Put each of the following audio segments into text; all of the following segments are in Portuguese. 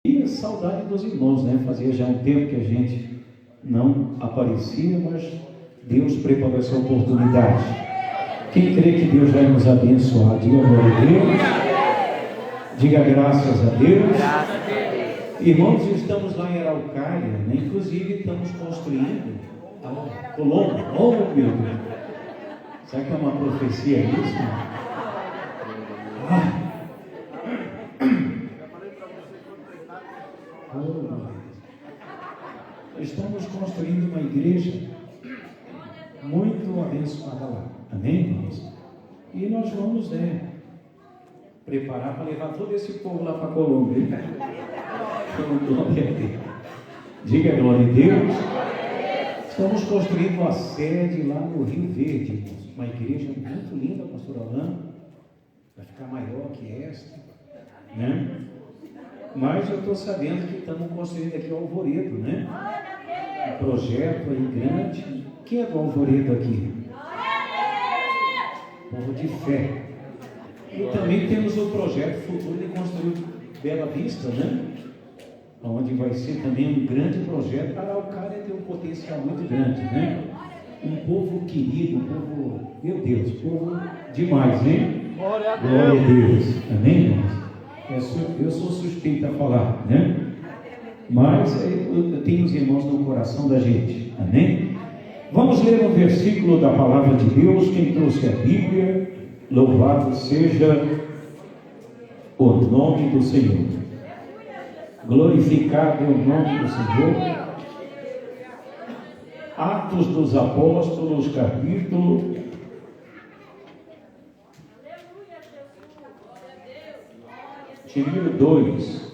E a saudade dos irmãos, né? Fazia já um tempo que a gente não aparecia, mas Deus preparou essa oportunidade. Quem crê que Deus vai nos abençoar, diga glória a Deus, diga graças a Deus. Irmãos, estamos lá em Araucária, né? Inclusive estamos construindo a Colombo. Oh, meu Deus! Será que é uma profecia isso? Estamos construindo uma igreja muito abençoada lá. Amém, irmãos? E nós vamos, preparar para levar todo esse povo lá para a Colômbia. Glória a Deus. Diga glória a Deus. Estamos construindo uma sede lá no Rio Verde, irmãos. Uma igreja muito linda, pastor Alain. Vai ficar maior que esta, né? Mas eu estou sabendo que estamos construindo aqui o Alvoredo, né? Um projeto aí grande. Quem é do Alvoredo aqui? Povo de fé. E também temos o projeto futuro de construir Bela Vista, né? Onde vai ser também um grande projeto. Araucária tem um potencial muito grande, né? Um povo querido, um povo, meu Deus, povo demais, né? Glória a Deus. Amém, irmãos? Eu sou suspeito a falar, né? Mas eu tenho os irmãos no coração da gente, amém? Vamos ler um versículo da palavra de Deus. Quem trouxe a Bíblia, louvado seja o nome do Senhor. Glorificado é o nome do Senhor. Atos dos Apóstolos, capítulo 2.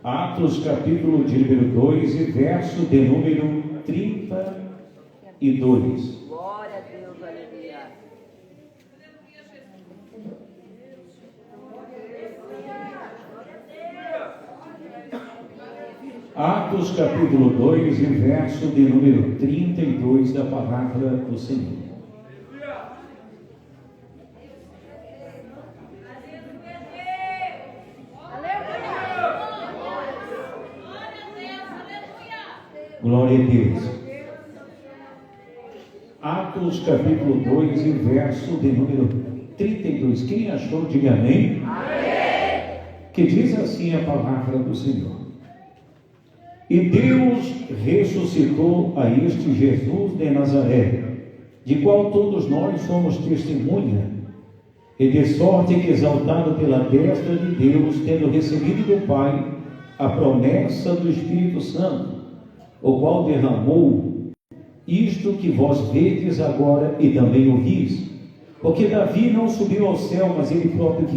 Atos, capítulo de número 2 e verso de número 32. Glória a Deus, aleluia. Atos, capítulo 2 e verso de número 32 da palavra do Senhor. Glória a Deus. Atos, capítulo 2 e verso de número 32. Quem achou, diga amém. Amém. Que diz assim a palavra do Senhor. E Deus ressuscitou a este Jesus de Nazaré, de qual todos nós somos testemunha, e de sorte que, exaltado pela destra de Deus, tendo recebido do Pai a promessa do Espírito Santo, o qual derramou isto que vós vedes agora e também ouvis. Porque Davi não subiu ao céu, mas ele próprio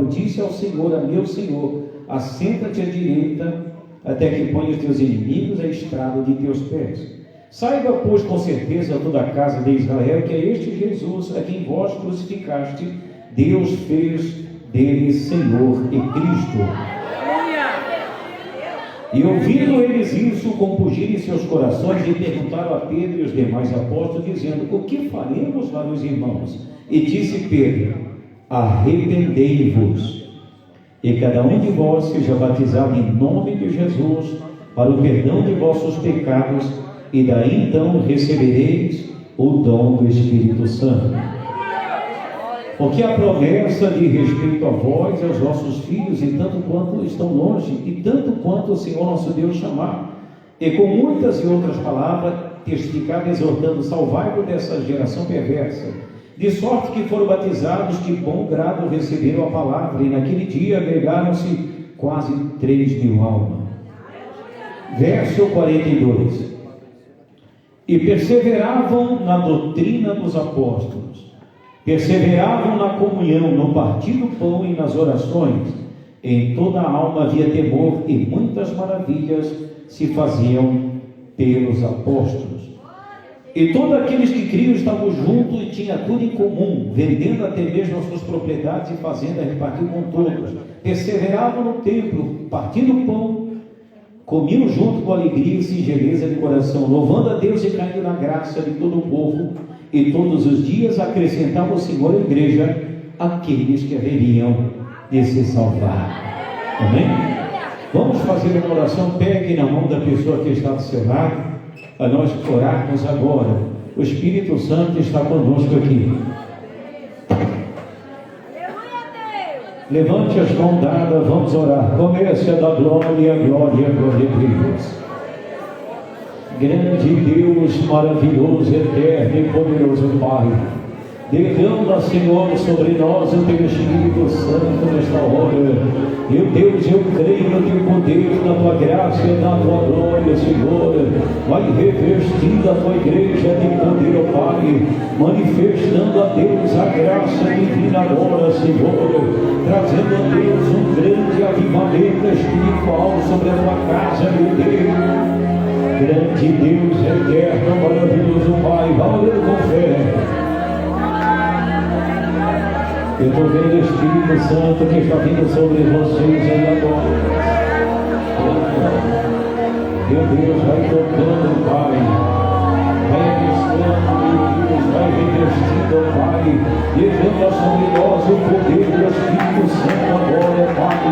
disse ao Senhor, a meu Senhor, assenta-te à direita, até que ponha os teus inimigos à estrada de teus pés. Saiba, pois, com certeza toda a casa de Israel, que é este Jesus, a quem vós crucificaste, Deus fez dele Senhor e Cristo. E ouvindo eles isso, compungiram em seus corações e perguntaram a Pedro e os demais apóstolos, dizendo: o que faremos, vários irmãos? E disse Pedro: arrependei-vos, e cada um de vós seja batizado em nome de Jesus, para o perdão de vossos pecados, e daí então recebereis o dom do Espírito Santo. Porque a promessa de respeito a vós e aos vossos filhos, e tanto quanto estão longe, e tanto quanto o Senhor nosso Deus chamar, e com muitas e outras palavras testificar, exortando: salvai-vos dessa geração perversa. De sorte que foram batizados, de bom grado receberam a palavra, e naquele dia agregaram-se quase 3.000 almas. Verso 42. E perseveravam na doutrina dos apóstolos, perseveravam na comunhão, no partir do pão e nas orações. Em toda a alma havia temor, e muitas maravilhas se faziam pelos apóstolos. E todos aqueles que criam estavam juntos e tinham tudo em comum, vendendo até mesmo as suas propriedades e fazendo a repartir com todos. Perseveravam no templo, partindo o pão comiam junto com alegria e singeleza de coração, louvando a Deus e caindo na graça de todo o povo, e todos os dias acrescentava o Senhor à igreja aqueles que haveriam de se salvar. Amém? Vamos fazer uma oração. Pegue na mão da pessoa que está do seu lado, a nós orarmos agora. O Espírito Santo está conosco aqui. Levante as mãos dadas, vamos orar. Comece a dar glória, glória, glória a Deus. Grande Deus, maravilhoso, eterno e poderoso Pai, derrama, Senhor, sobre nós o Teu Espírito Santo nesta hora. Meu Deus, eu creio no Teu poder, na Tua graça e na Tua glória, Senhor. Vai revestindo a Tua igreja de poder, ó Pai, manifestando a Deus a graça divina agora, Senhor, trazendo a Deus um grande avivamento espiritual sobre a Tua casa, meu Deus. Grande Deus, eterno, maravilhoso Pai, vai orando com fé. Eu estou vendo o Espírito Santo que está vindo sobre vocês aí agora. Meu Deus, vai tocando, Pai. Vai abençoando, meu Deus, vai revestindo, Pai. Levando sobre nós o poder do Espírito Santo agora, Pai.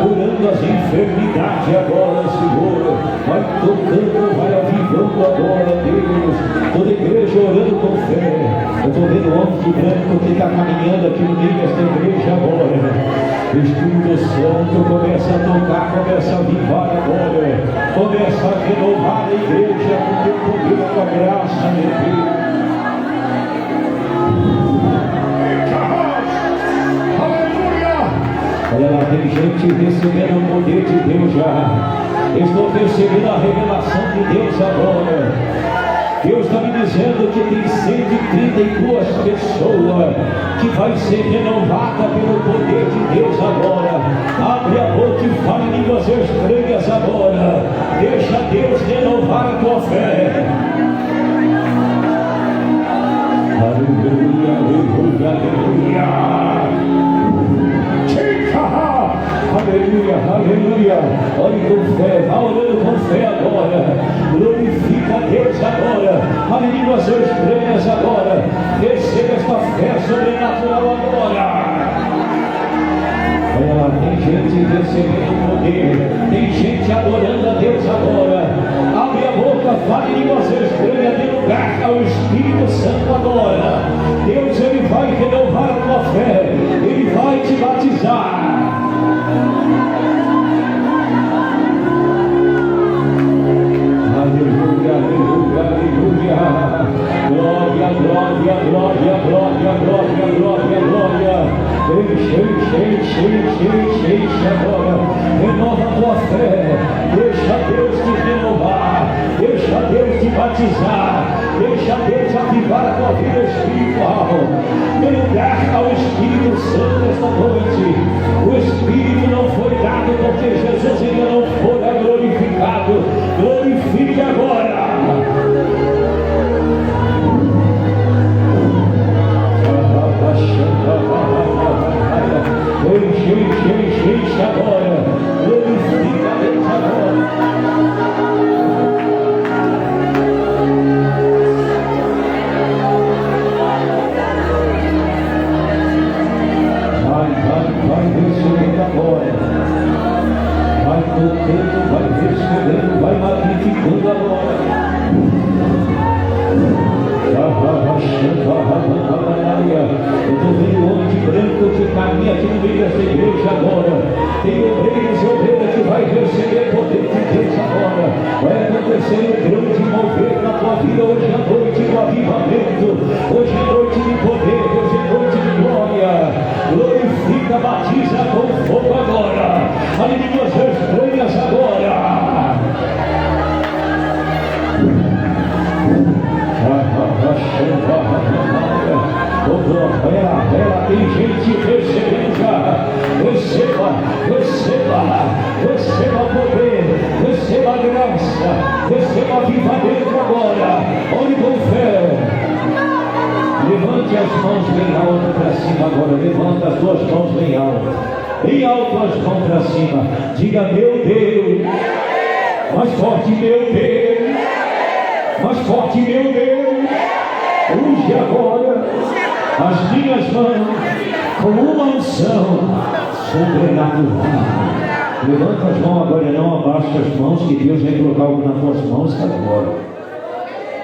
Curando as enfermidades agora, Senhor. Vai tocando, vai avivando agora, Deus. Toda igreja orando com fé. Eu estou vendo o homem de branco que está caminhando aqui no meio desta igreja agora. O Espírito Santo começa a tocar, começa a avivar agora. Começa a renovar a igreja com o teu poder, com a graça de Deus. Olha lá, tem gente recebendo o poder de Deus já. Estou percebendo a revelação de Deus agora. Deus está me dizendo que tem 132 pessoas que vai ser renovada pelo poder de Deus agora. Abre a boca e fala em línguas estranhas agora. Deixa Deus renovar a tua fé. Aleluia, aleluia, aleluia. Aleluia, aleluia. Ore com fé, vá orando com fé agora. Glorifica a Deus agora. Fale línguas estranhas agora. Receba esta fé sobrenatural agora. Olha lá, tem gente recebendo poder. Tem gente adorando a Deus agora. Abre a boca, fale línguas estranhas, dê lugar ao Espírito Santo agora. Deus, Ele vai renovar a tua fé. Ele vai te batizar. Aleluia, aleluia, aleluia. Glória, glória, glória, glória, glória, glória, glória. Enche agora. Renova a tua fé. Deixa Deus te renovar. Deixa Deus te batizar. Deixa Deus avivar a tua vida espiritual. Dê lugar ao Espírito Santo esta noite. O Espírito não foi dado porque Jesus ainda não fora glorificado. Glorifique agora. Enche agora. Glorifica a Deus agora. Vai recebendo agora. Vai tocando, vai recebendo, vai magnificando agora. Eu estou vendo um homem de branco que caminha aqui no meio dessa igreja agora. Tem obreiros e obreiras que vai receber poder de Deus agora. Vai acontecer um grande mover na tua vida hoje à noite do avivamento. Hoje é noite de poder, hoje é noite de glória. Glorifica, batiza com fogo agora. Fale línguas estranhas agora. Tem gente recebendo já. Receba poder, receba graça, receba avivamento agora. Ore com fé. Levante as mãos bem alto para cima agora. Levanta as duas mãos bem alto. Bem alto as mãos para cima. Diga: meu Deus, Mais forte, meu Deus. Mais forte, meu Deus. Unge agora as minhas mãos com uma unção sobrenatural. Levanta as mãos agora, não abaixa as mãos, que Deus vai colocar algo nas tuas mãos agora.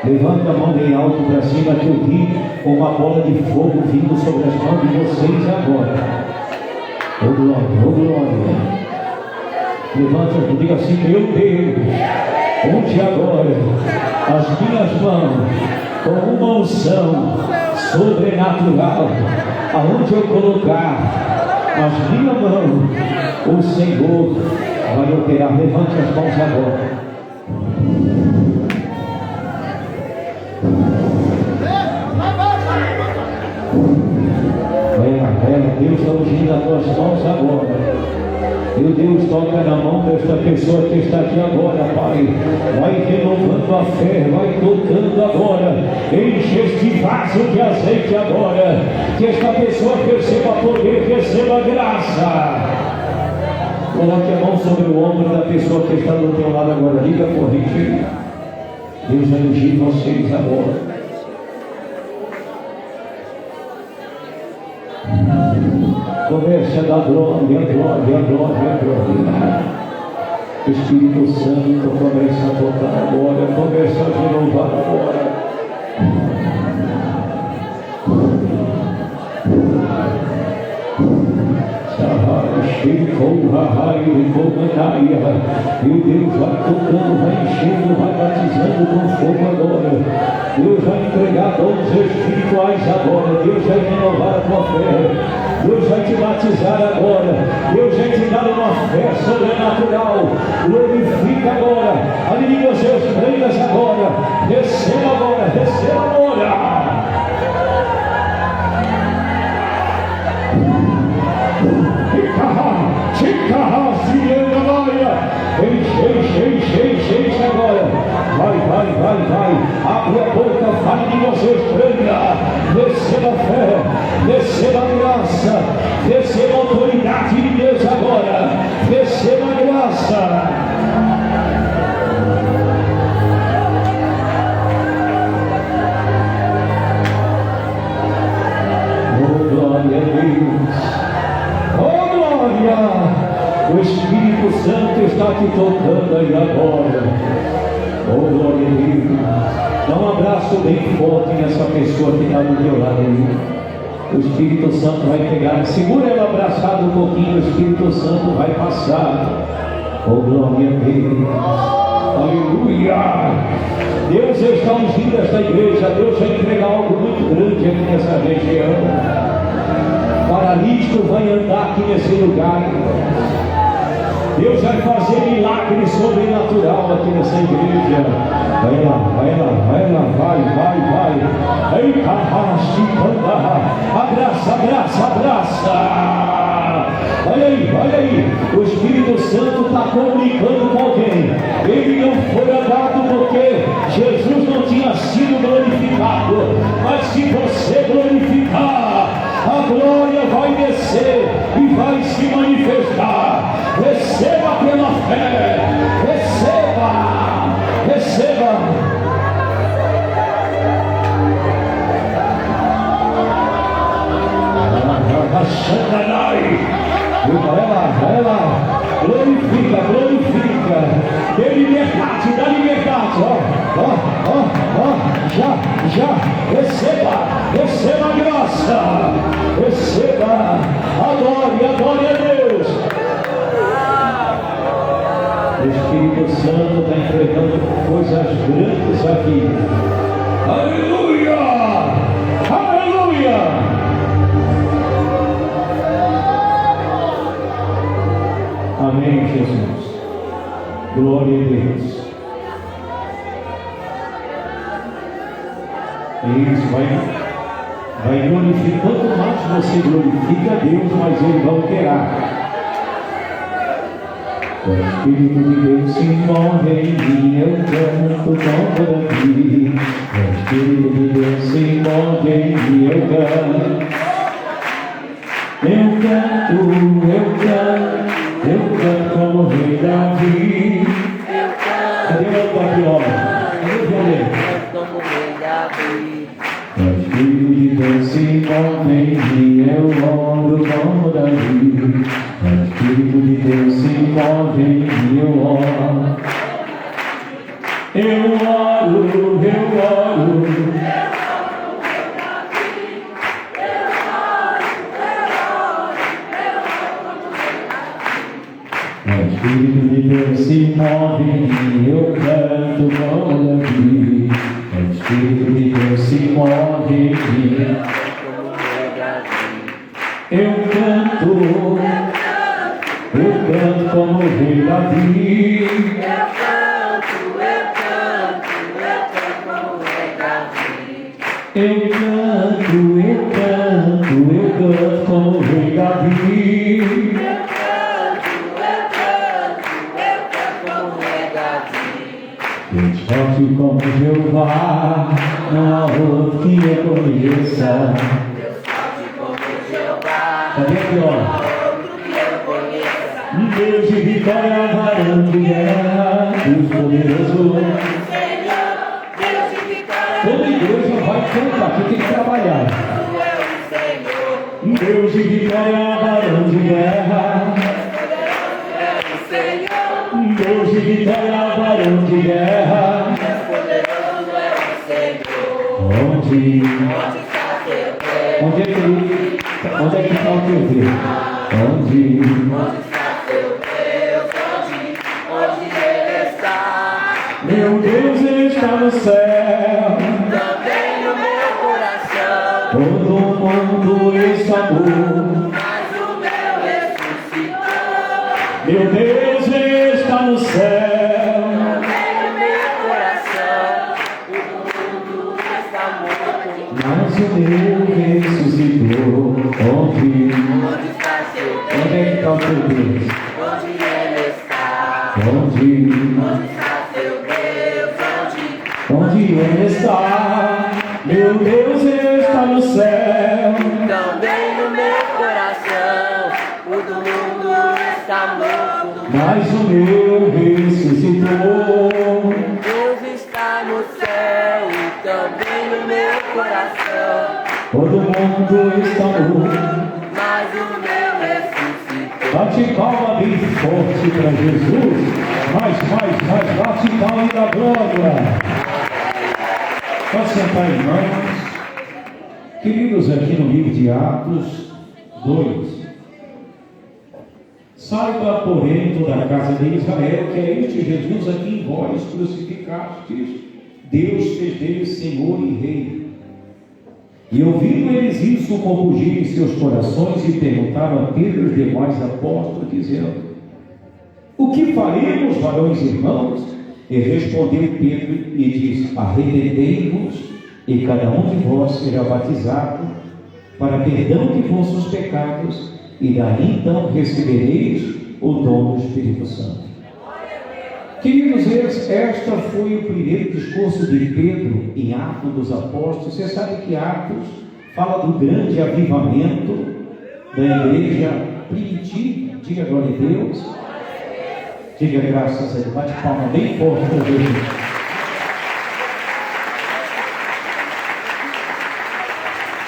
Levanta a mão bem alto para cima, que eu vi uma bola de fogo vindo sobre as mãos de vocês agora. Ô glória, ô glória. Levanta, diga assim, meu Deus, unge agora as minhas mãos com uma unção sobrenatural. Aonde eu colocar as minhas mãos, o Senhor vai operar. Levante as mãos agora. Deus está ungindo as tuas mãos agora. Meu Deus, toca na mão desta pessoa que está aqui agora, Pai. Vai renovando a fé, vai tocando agora. Enche este vaso de azeite agora. Que esta pessoa receba poder, receba graça. Coloque a mão sobre o ombro da pessoa que está do teu lado agora. Liga a corrente. Deus vai ungir vocês agora. Comece a dar glória, glória, glória, glória. Espírito Santo, começa a tocar agora, começa a renovar agora. Meu Deus vai tocando, vai enchendo, vai batizando com fogo agora. Deus vai entregar dons espirituais agora. Deus vai renovar a tua fé. Deus vai te batizar agora. Deus vai te dar uma fé sobrenatural. Glorifica agora. Alinhe os seus reinos agora. Receba agora, receba agora. Enche agora. Vai. Abre a boca, fale de você estranha. Receba fé, receba graça, receba autoridade de Deus agora. Receba graça. Oh, glória a Deus. Oh, glória. O Espírito Santo está te tocando aí agora. Oh, glória a Deus. Dá um abraço bem forte nessa pessoa que está do teu lado aí. O Espírito Santo vai pegar. Segura ela abraçada um pouquinho. O Espírito Santo vai passar. Oh, glória a Deus. Aleluia. Deus está ungindo esta igreja. Deus vai entregar algo muito grande aqui nessa região. Paralítico vai andar aqui nesse lugar. Deus vai fazer milagre sobrenatural aqui nessa igreja. Vai lá. Eita, abraça. Olha aí. O Espírito Santo está comunicando com alguém. Ele não foi dado porque Jesus não tinha sido glorificado. Mas se você glorificar, a glória vai descer e vai se manifestar. Receba pela fé. Receba. Vai lá. Glorifica. Dê liberdade, dá liberdade. Já. Receba a graça. Receba a glória a Deus. O Espírito Santo está entregando coisas grandes aqui. Aleluia! Amém, Jesus. Glória a Deus. Isso vai glorificar. Quanto mais você glorifica a Deus, mais Ele vai operar. O Espírito de Deus se move em mim, eu canto com aqui. O Espírito de Deus se move em mim, eu canto como o rei Davi. como rei Davi. O Espírito de Deus se move em mim, eu oro como Davi. O Espírito de Deus se move em mim, eu oro. Eu oro, eu oro. O Espírito de Deus se move em mim, eu canto como Davi. O Espírito de Deus se move em mim, eu canto como rei Davi. Eu canto como rei Davi. Eu canto como rei Davi. Forte como Jeová, não há outro que eu conheça. Deus forte como Jeová, Cadê aqui, não ó? há outro que eu conheça. Deus de vitória, varão de guerra, Deus poderoso. Senhor, Deus de vitória, Toda igreja vai cantar, aqui tem que trabalhar. Senhor, Deus de vitória, varão de guerra, Senhor, Deus de vitória, varão de guerra. poderoso é o Senhor. Onde Está teu Deus? é que está o teu Deus? Onde Está teu Deus? Onde Ele está? meu Deus está no céu, Também no meu coração. todo mundo está morto. Mas o meu ressuscitou. Meu Deus está no céu, Também no meu coração. O mundo está morto. mas o meu ressuscitou. Onde Está seu Deus? é que está o teu Deus? Onde Ele está? Onde Está seu Deus? onde ele está? Meu Deus está no céu, Também no meu coração. O do mundo está morto. mas o meu ressuscitou. Deus está no céu e também no meu coração. Todo mundo está morto. Mas o meu ressuscitou. Bate palma bem forte para Jesus. Mais, bate palma e dá glória. Pode sentar, irmãos. Queridos, aqui no livro de Atos 2. Saiba, porém, toda a casa de Israel, que é este Jesus a quem vós crucificastes, Deus fez dele Senhor e Rei. E ouvindo eles isso, compungiram em seus corações e perguntaram a Pedro e os demais apóstolos, dizendo: o que faremos, varões e irmãos? E respondeu Pedro e disse: arrependei-vos, e cada um de vós será batizado para perdão de vossos pecados, e daí então recebereis o dom do Espírito Santo. Queridos, esta foi o primeiro discurso de Pedro em Atos dos Apóstolos. Você sabe que Atos fala do grande avivamento da igreja primitiva. Diga glória a Deus. Diga graças a Deus. Bate palma bem forte para Jesus.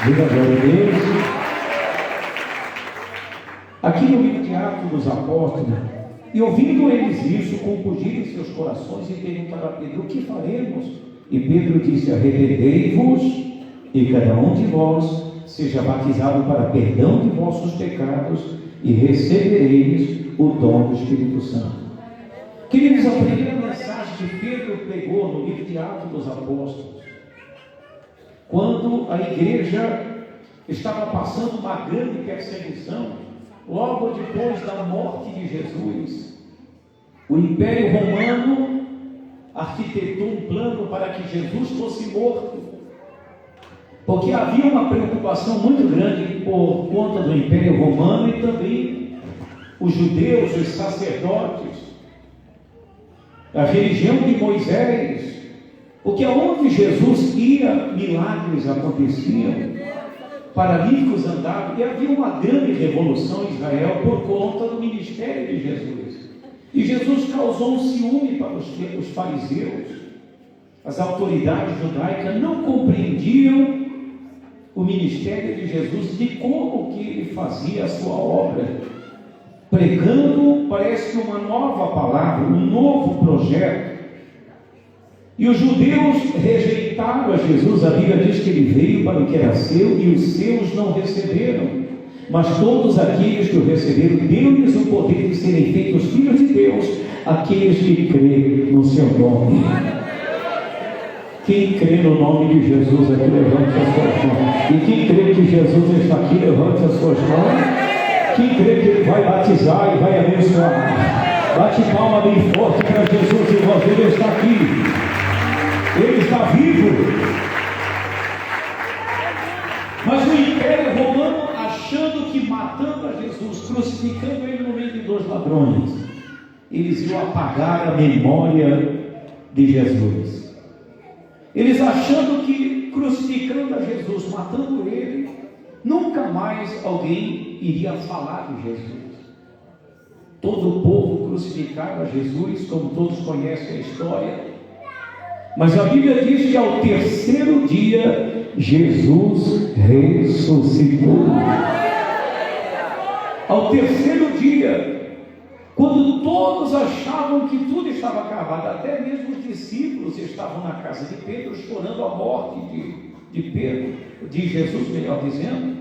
Diga glória a Deus. Aqui no livro de Atos dos Apóstolos, e ouvindo eles isso, compungiram em seus corações e perguntaram a Pedro: o que faremos? E Pedro disse: arrependei-vos, e cada um de vós seja batizado para perdão de vossos pecados, e recebereis o dom do Espírito Santo. Queridos, a primeira mensagem que Pedro pregou no livro de Atos dos Apóstolos, quando a igreja estava passando uma grande perseguição, logo depois da morte de Jesus, o Império Romano arquitetou um plano para que Jesus fosse morto, porque havia uma preocupação muito grande por conta do Império Romano e também os judeus, os sacerdotes, a religião de Moisés, porque aonde Jesus ia, milagres aconteciam, paralíticos andavam, e havia uma grande revolução em Israel por conta do ministério de Jesus. E Jesus causou um ciúme para os fariseus, as autoridades judaicas não compreendiam o ministério de Jesus, de como que ele fazia a sua obra, pregando, parece que uma nova palavra, um novo projeto. E os judeus rejeitaram a Jesus. A Bíblia diz que ele veio para o que era seu e os seus não receberam. Mas todos aqueles que o receberam, deu-lhes o poder de serem feitos filhos de Deus, aqueles que creem no seu nome. Quem crê no nome de Jesus aqui, levante as suas mãos. E quem crê que Jesus está aqui, levante as suas mãos. Quem crê que ele vai batizar e vai abençoar, bate palma bem forte para Jesus, irmãos. Ele está aqui, ele está vivo. Mas o Império Romano, achando que matando a Jesus, crucificando ele no meio de dois ladrões, eles iam apagar a memória de Jesus. Eles achando que crucificando a Jesus, matando ele, nunca mais alguém iria falar de Jesus. Todo o povo crucificava a Jesus, como todos conhecem a história. Mas a Bíblia diz que ao terceiro dia, Jesus ressuscitou. Ao terceiro dia, quando todos achavam que tudo estava acabado, até mesmo os discípulos estavam na casa de Pedro chorando a morte de Pedro, de Jesus, melhor dizendo.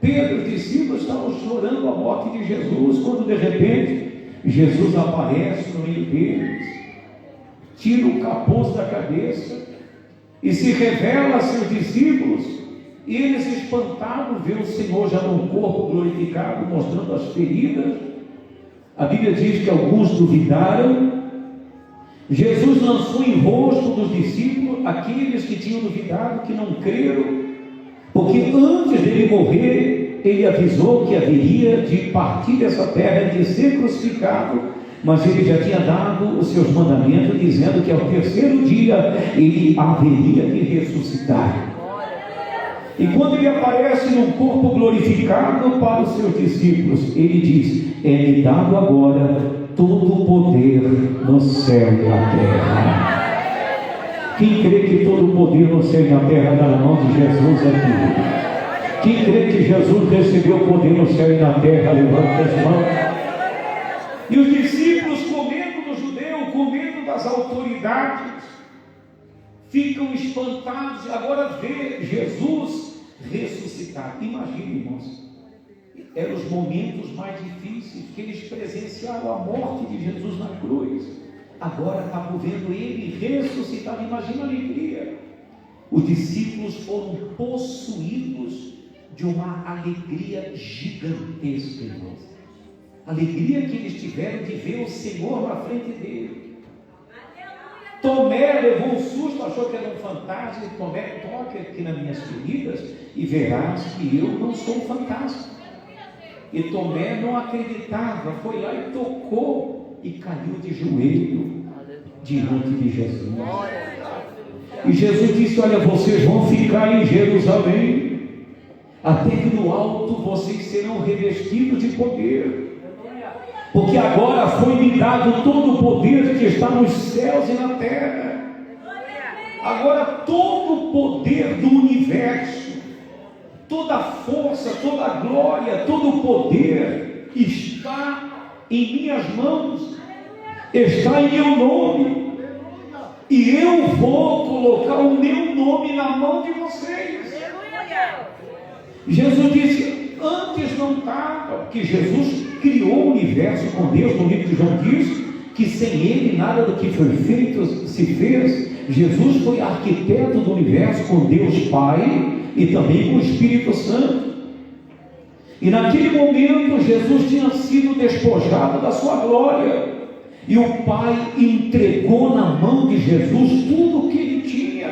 Pedro e os discípulos estavam chorando a morte de Jesus, quando de repente Jesus aparece no meio deles, tira o capuz da cabeça e se revela a seus discípulos. E eles, espantados, vêem o Senhor já num corpo glorificado, mostrando as feridas. A Bíblia diz que alguns duvidaram. Jesus lançou em rosto dos discípulos aqueles que tinham duvidado, que não creram, porque antes dele morrer, ele avisou que haveria de partir dessa terra, de ser crucificado, mas ele já tinha dado os seus mandamentos, dizendo que ao terceiro dia ele haveria de ressuscitar. E quando ele aparece num corpo glorificado para os seus discípulos, ele diz: é-me dado agora todo o poder no céu e na terra. Quem crê que todo o poder no céu e na terra está na mão de Jesus aqui? Quem crê que Jesus recebeu o poder no céu e na terra, levanta as mãos. E os discípulos, com medo do judeu, com medo das autoridades, ficam espantados. Agora vê Jesus ressuscitar. Imagine, irmãos, eram os momentos mais difíceis, que eles presenciaram a morte de Jesus na cruz. Agora estavam vendo ele ressuscitar. Imagina a alegria. Os discípulos foram possuídos de uma alegria gigantesca, irmãos. Alegria que eles tiveram de ver o Senhor na frente dele. Tomé levou um susto, achou que era um fantasma. E Tomé: toque aqui nas minhas feridas e verás que eu não sou um fantasma. E Tomé não acreditava, foi lá e tocou e caiu de joelho diante de Jesus. E Jesus disse: olha, vocês vão ficar em Jerusalém, até que no alto vocês serão revestidos de poder. Porque agora foi-me dado todo o poder que está nos céus e na terra. Agora todo o poder do universo, toda a força, toda a glória, todo o poder está em minhas mãos, está em meu nome. E eu vou colocar o meu nome na mão de vocês. Jesus disse: antes não estava, porque Jesus criou o universo com Deus. No livro de João diz que sem ele nada do que foi feito se fez. Jesus foi arquiteto do universo com Deus Pai e também com o Espírito Santo. E naquele momento Jesus tinha sido despojado da sua glória, e o Pai entregou na mão de Jesus tudo o que ele tinha.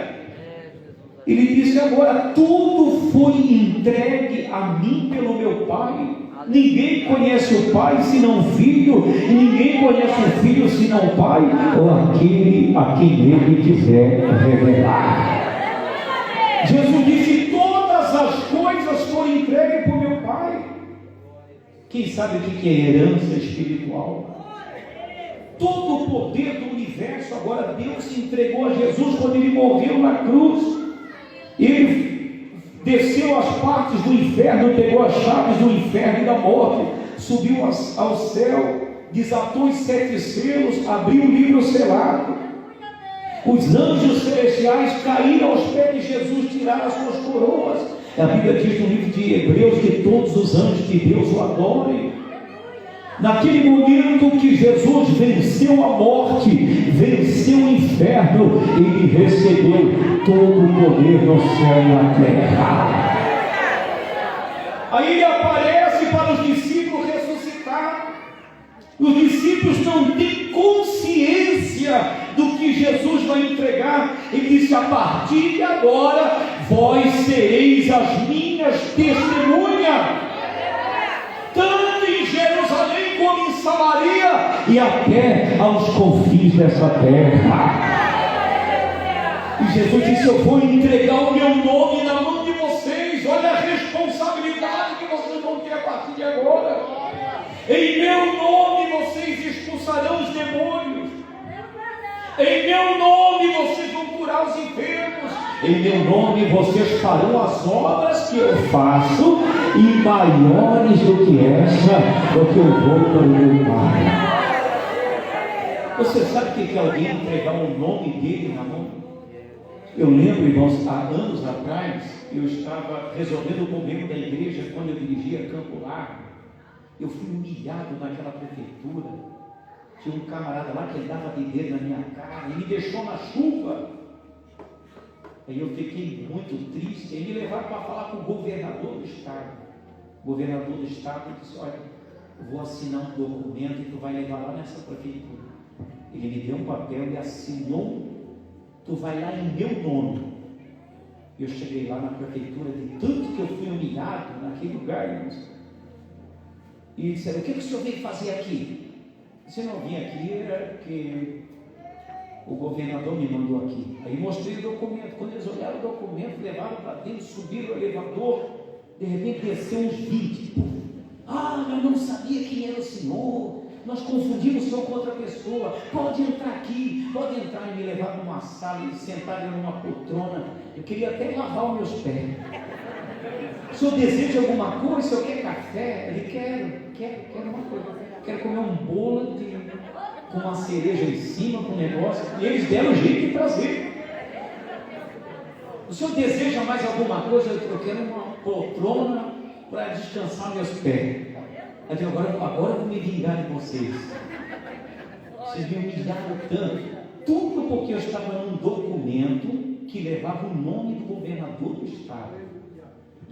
Ele disse: agora tudo foi entregue a mim pelo meu Pai. Ninguém conhece o Pai senão o Filho, e ninguém conhece o Filho senão o Pai, ou aquele a quem ele quiser revelar. Jesus disse: todas as coisas foram entregues por meu Pai. Quem sabe o que é herança espiritual? Todo o poder do universo universo. Agora Deus entregou a Jesus quando ele morreu na cruz. Ele desceu às partes do inferno, pegou as chaves do inferno e da morte, subiu ao céu, desatou os 7 selos, abriu o livro selado. Os anjos celestiais caíram aos pés de Jesus, tiraram as suas coroas. A Bíblia diz no livro de Hebreus que todos os anjos de Deus o adorem. Naquele momento que Jesus venceu a morte, venceu o inferno, ele recebeu todo o poder no céu e na terra. Aí ele aparece para os discípulos ressuscitar. Os discípulos não têm consciência do que Jesus vai entregar. Ele disse: a partir de agora vós sereis as minhas testemunhas, tanto em Jerusalém como em Samaria e até aos confins dessa terra. E Jesus disse: eu vou entregar o meu nome na mão de vocês. Olha a responsabilidade que vocês vão ter a partir de agora. Em meu nome vocês expulsarão os demônios. Em meu nome vocês vão curar os enfermos. Em meu nome vocês farão as obras que eu faço, e maiores do que essa, porque eu vou para o meu Pai. Você sabe o que é alguém entregar o nome dele na mão? Eu lembro, irmãos, há anos atrás, eu estava resolvendo o problema da igreja quando eu dirigia Campo Largo. Eu fui humilhado naquela prefeitura. Tinha um camarada lá que ele dava de dedo na minha cara e me deixou na chuva. Aí eu fiquei muito triste. Aí me levaram para falar com o governador do estado. O governador do estado disse: olha, eu vou assinar um documento e tu vai levar lá nessa prefeitura. Ele me deu um papel e assinou: tu vai lá em meu nome. Eu cheguei lá na prefeitura, de tanto que eu fui humilhado naquele lugar, irmãos. E disseram: o que o senhor veio fazer aqui? Se eu não vim aqui, era porque o governador me mandou aqui. Aí mostrei o documento. Quando eles olharam o documento, levaram para dentro, subiram o elevador. De repente desceu uns 20. Ah, eu não sabia quem era o senhor. Nós confundimos o senhor com outra pessoa. Pode entrar aqui, pode entrar. E me levaram numa sala e sentaram numa poltrona. Eu queria até lavar os meus pés. O senhor deseja alguma coisa? O senhor quer café? Ele quero uma coisa. Quero comer um bolo com uma cereja em cima, com um negócio. E eles deram jeito de trazer. O senhor deseja mais alguma coisa? Eu quero uma poltrona para descansar meus pés. Eu digo: agora eu vou me vingar de vocês. Vocês me humilharam tanto. Tudo porque eu estava num documento que levava o nome do governador do estado.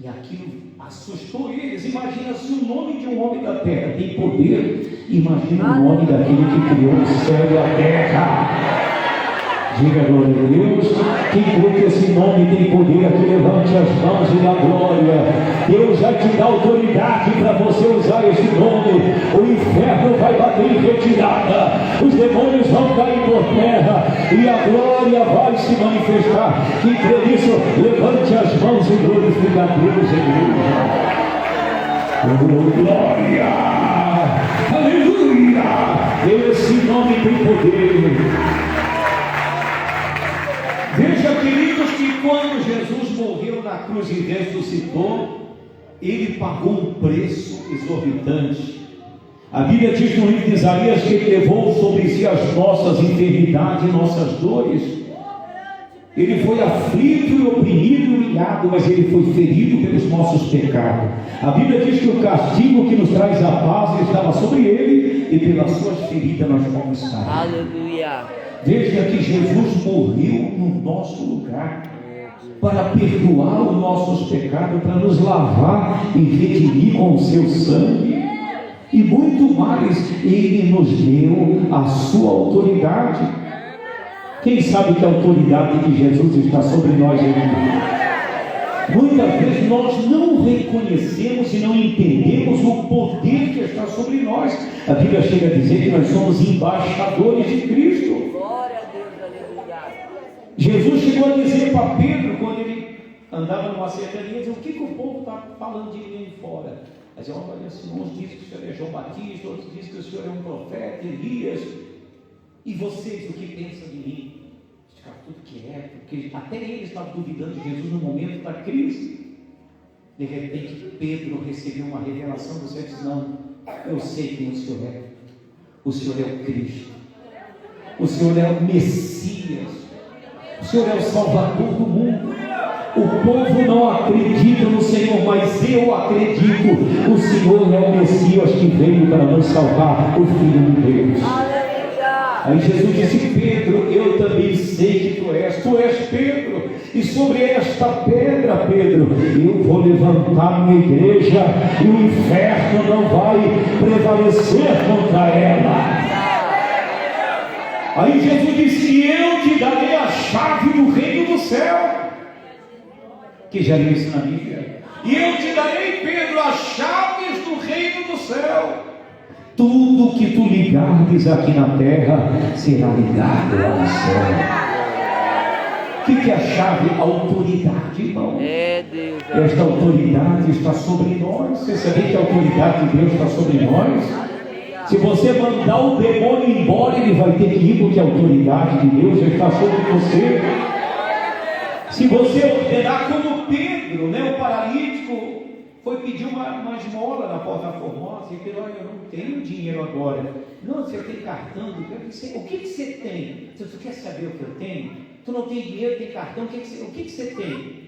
E aquilo assustou eles. Imagina, se o nome de um homem da terra tem poder, imagina o nome daquele que criou o céu e a terra. Diga glória a Deus. Quem crê que esse nome tem poder, aqui levante as mãos e dá glória. Deus vai te dar autoridade para você usar esse nome. O inferno vai bater em retirada, os demônios vão cair por terra e a glória vai se manifestar. Quem crê nisso, levante as mãos e glorifique a Deus, igreja. Oh, glória! Aleluia! Esse nome tem poder. Veja, queridos, que quando Jesus morreu na cruz e ressuscitou, ele pagou um preço exorbitante. A Bíblia diz no livro de Isaías que ele levou sobre si as nossas enfermidades e nossas dores. Ele foi aflito e oprimido e humilhado, mas ele foi ferido pelos nossos pecados. A Bíblia diz que o castigo que nos traz a paz estava sobre ele, e pelas suas feridas nós fomos sarados. Aleluia. Veja que Jesus morreu no nosso lugar para perdoar os nossos pecados, para nos lavar e redimir com o seu sangue. E muito mais, ele nos deu a sua autoridade. Quem sabe que a autoridade de Jesus está sobre nós aqui? Muitas vezes nós não reconhecemos e não entendemos o poder que está sobre nós. A Bíblia chega a dizer que nós somos embaixadores de Cristo. Glória a Deus, aleluia. Jesus chegou a dizer para Pedro, quando ele andava numa cercaria, dizia: o que o povo está falando de mim aí fora? Aí dizia: olha, uns dizem que o senhor é João Batista, outros dizem que o senhor é um profeta, Elias. E vocês, o que pensam de mim? Fica tudo quieto, porque até eles estavam duvidando de Jesus no momento da crise. De repente, Pedro recebeu uma revelação do Senhor e disse: não, eu sei quem o Senhor é. O Senhor é o Cristo. O Senhor é o Messias. O Senhor é o Salvador do mundo. O povo não acredita no Senhor, mas eu acredito. O Senhor é o Messias que veio para nos salvar, o Filho de Deus. Aí Jesus disse: Pedro, eu também sei que tu és Pedro, e sobre esta pedra, Pedro, eu vou levantar minha igreja, e o inferno não vai prevalecer contra ela. Aí Jesus disse: eu te darei a chave do reino do céu, que já li isso na Bíblia. E eu te darei, Pedro, as chaves do reino do céu. Tudo que tu ligares aqui na terra será ligado lá no céu. O que é a chave? A autoridade, irmão. Esta autoridade está sobre nós. Você sabia que a autoridade de Deus está sobre nós? Se você mandar o demônio embora, ele vai ter que ir, porque a autoridade de Deus já está sobre você. Se você ordenar como Pedro, o paralítico foi pedir uma esmola na Porta Formosa, e Pedro: olha, eu não tenho dinheiro agora. Não, você tem cartão? O que você tem? Tu quer saber o que eu tenho? Tu não tem dinheiro, tem cartão, o que você tem?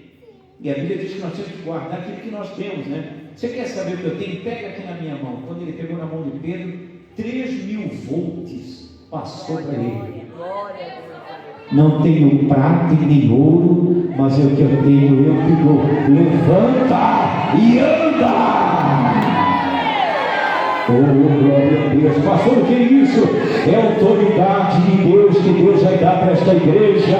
E a Bíblia diz que nós temos que guardar aquilo que nós temos, Você quer saber o que eu tenho? Pega aqui na minha mão. Quando ele pegou na mão de Pedro, 3.000 volts passou para ele. Não tenho prata e nem ouro, mas o que eu tenho eu te dou. Levanta e anda. Oh, glória a Deus. Pastor, o que é isso? É a autoridade de Deus que Deus vai dar para esta igreja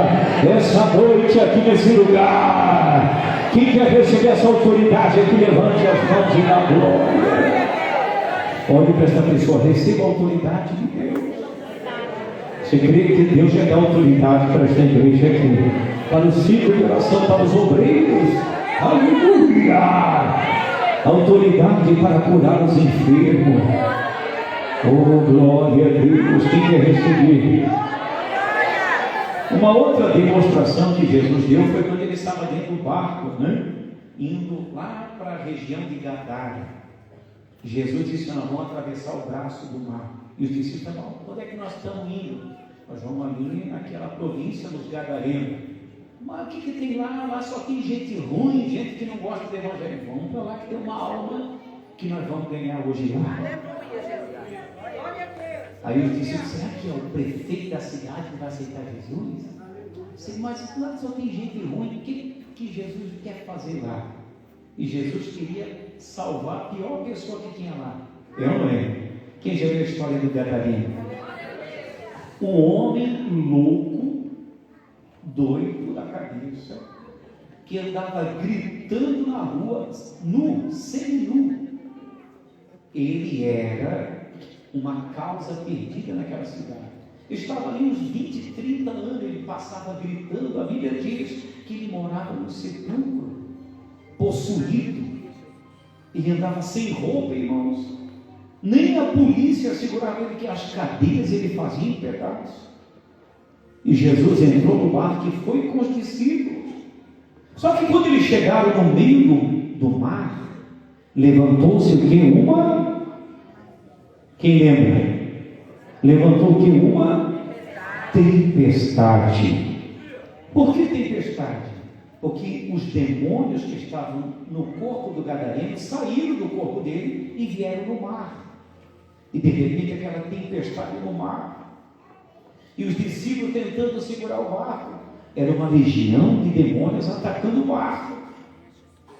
essa noite aqui nesse lugar. Quem quer receber essa autoridade aqui, levante as mãos e dá glória. Olhe para esta pessoa: receba a autoridade de Deus. Você crê que Deus vai dar autoridade para esta igreja aqui, para o ciclo de oração, para os obreiros? Aleluia! Autoridade para curar os enfermos. Oh, glória a Deus! Quem quer receber? Uma outra demonstração que Jesus deu foi quando ele estava dentro do barco, indo lá para a região de Gadara. Jesus disse: nós vamos atravessar o braço do mar. E os discípulos falaram: onde é que nós estamos indo? Nós vamos ali naquela província dos Gadarenos. Mas o que tem lá? Lá só tem gente ruim, gente que não gosta do evangelho. Vamos para lá que tem uma alma que nós vamos ganhar hoje lá. Aí os discípulos: será que é o prefeito da cidade que vai aceitar Jesus? Mas lá só tem gente ruim. O que Jesus quer fazer lá? E Jesus queria salvar a pior pessoa que tinha lá. Eu não é? Quem já viu a história do Gadareno? Um homem louco, doido da cabeça, que andava gritando na rua, nu, semi-nu. Ele era uma causa perdida naquela cidade. Estava ali uns 20, 30 anos, ele passava gritando. A Bíblia diz que ele morava no sepulcro, possuído. Ele andava sem roupa, irmãos. Nem a polícia segurava ele, que as cadeias ele fazia em pedaços. E Jesus entrou no barco e foi com os discípulos. Só que quando eles chegaram no meio do mar, levantou-se o que? Quem lembra? Levantou o que? Uma tempestade. Por que tempestade? Porque os demônios que estavam no corpo do Gadareno saíram do corpo dele e vieram no mar. E de repente aquela tempestade no mar. E os discípulos tentando segurar o barco. Era uma legião de demônios atacando o barco.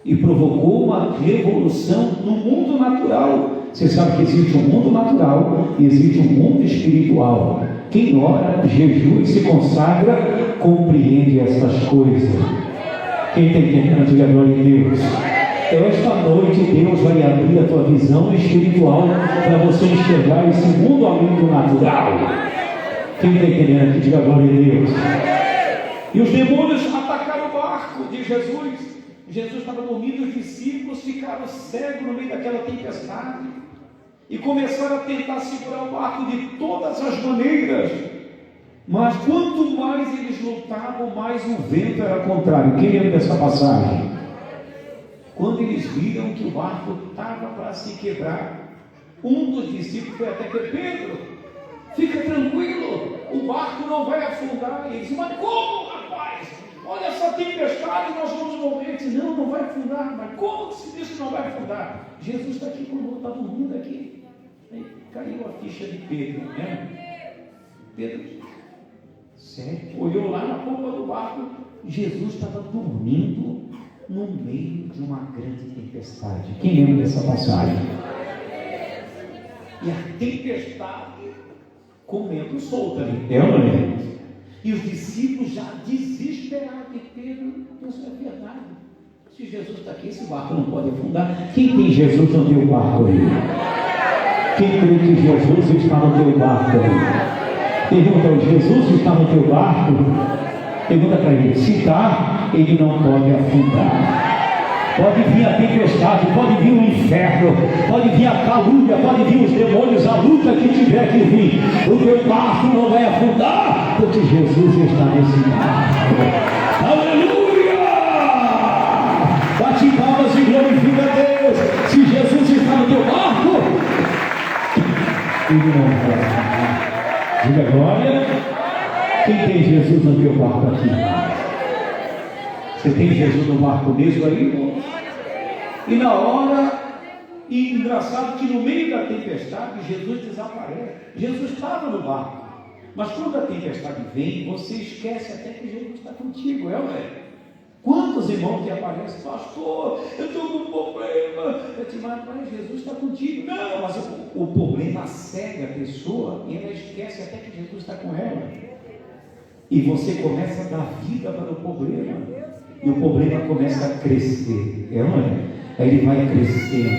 E provocou uma revolução no mundo natural. Você sabe que existe um mundo natural e existe um mundo espiritual. Quem ora, jejua e se consagra, compreende essas coisas. Quem está entendendo, diga glória a Deus. Esta noite Deus vai abrir a tua visão espiritual para você enxergar esse mundo além do natural. Quem está entendendo aqui, diga glória a Deus. E os demônios atacaram o barco de Jesus. Jesus estava dormindo, os discípulos ficaram cegos no meio daquela tempestade e começaram a tentar segurar o barco de todas as maneiras. Mas quanto mais eles lutavam, mais o vento era contrário. Quem lembra dessa passagem? Quando eles viram que o barco estava para se quebrar, um dos discípulos foi até que Pedro, fica tranquilo, o barco não vai afundar. E ele disse, mas como, rapaz? Olha essa tempestade, nós vamos morrer. Ele disse, não vai afundar. Mas como que se diz que não vai afundar? Jesus está aqui conosco, está dormindo aqui. Aí caiu a ficha de Pedro, né? Pedro, sério, olhou lá na polpa do barco, Jesus estava dormindo no meio de uma grande tempestade. Quem lembra dessa passagem? E a tempestade comendo solta ali. É ou não é? E os discípulos já desesperados. E Pedro, isso é verdade. Se Jesus está aqui, esse barco não pode afundar. Quem tem Jesus no teu barco aí? Quem crê que Jesus está no teu barco aí? Pergunta, Jesus está no teu barco? Pergunta para ele, se está, ele não pode afundar. Pode vir a tempestade, pode vir o inferno, pode vir a calúnia, pode vir os demônios, a luta que tiver que vir. O teu barco não vai afundar, porque Jesus está nesse barco. Aleluia! Bate palmas e glorifica a Deus. Se Jesus está no teu barco, ele não vai afundar. Diga glória. Quem tem Jesus no teu barco aqui? Você tem Jesus no barco mesmo aí, irmão? E na hora, e engraçado que no meio da tempestade, Jesus desaparece. Jesus estava no barco. Mas quando a tempestade vem, você esquece até que Jesus está contigo, é ou não é? Quantos irmãos que aparecem, pastor, eu estou com um problema. Eu te mas Jesus está contigo. Não, mas o problema cega a pessoa e ela esquece até que Jesus está com ela. E você começa a dar vida para o problema. E o problema começa a crescer. É ou não é? Aí ele vai crescendo.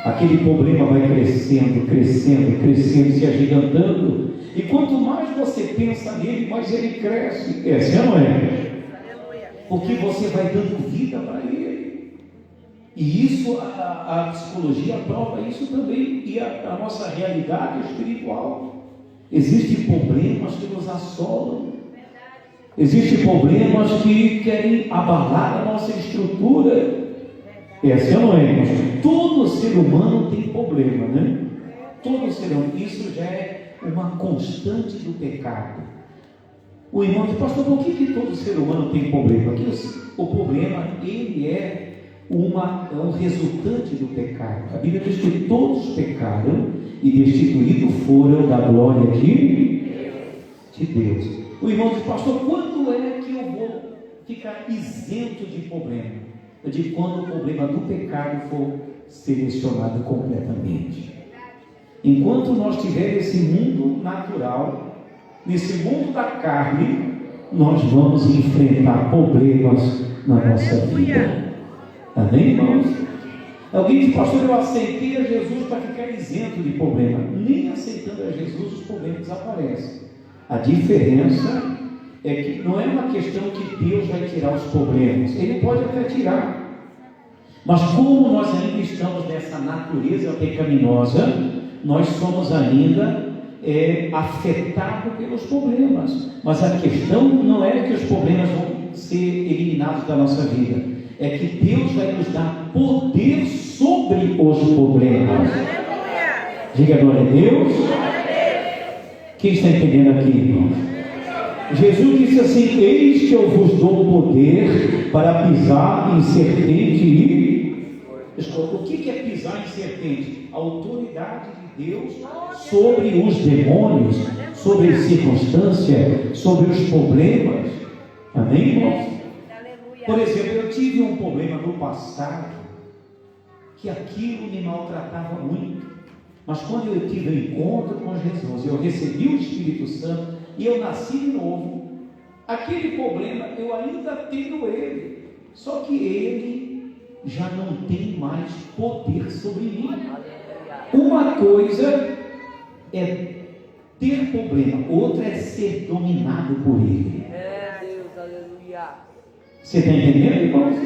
Aquele problema vai crescendo, crescendo, crescendo, se agigantando. E quanto mais você pensa nele, mais ele cresce. É ou não é? Porque você vai dando vida para ele. E isso, a psicologia prova isso também. E a nossa realidade espiritual. Existem problemas que nos assolam. Existem problemas que querem abalar a nossa estrutura. Essa não é, mas todo ser humano tem problema, né? Todo ser humano. Isso já é uma constante do pecado. O irmão diz, pastor, por que todo ser humano tem problema? Porque o problema, ele é um resultante do pecado. A Bíblia diz que todos pecaram e destituídos foram da glória de Deus. O irmão diz, pastor, quando é que eu vou ficar isento de problema? Eu digo, quando o problema do pecado for selecionado completamente. Enquanto nós tivermos esse mundo natural, nesse mundo da carne, nós vamos enfrentar problemas na nossa vida. Amém, irmãos? Alguém diz, pastor, eu aceitei a Jesus para ficar isento de problema. Nem aceitando a Jesus, os problemas desaparecem. A diferença é que não é uma questão que Deus vai tirar os problemas. Ele pode até tirar. Mas como nós ainda estamos nessa natureza pecaminosa, nós somos ainda afetados pelos problemas. Mas a questão não é que os problemas vão ser eliminados da nossa vida. É que Deus vai nos dar poder sobre os problemas. Diga glória a Deus. Quem está entendendo aqui, irmão? Jesus disse assim, eis que eu vos dou poder para pisar em serpente e... O que é pisar em serpente? A autoridade de Deus sobre os demônios, sobre as circunstâncias, sobre os problemas. Amém, irmãos? Por exemplo, eu tive um problema no passado, que aquilo me maltratava muito. Mas quando eu tive um encontro com Jesus, eu recebi o Espírito Santo e eu nasci de novo, aquele problema eu ainda tenho ele, só que ele já não tem mais poder sobre mim. Uma coisa é ter problema, outra é ser dominado por ele. Deus, aleluia. Você está entendendo, irmãos?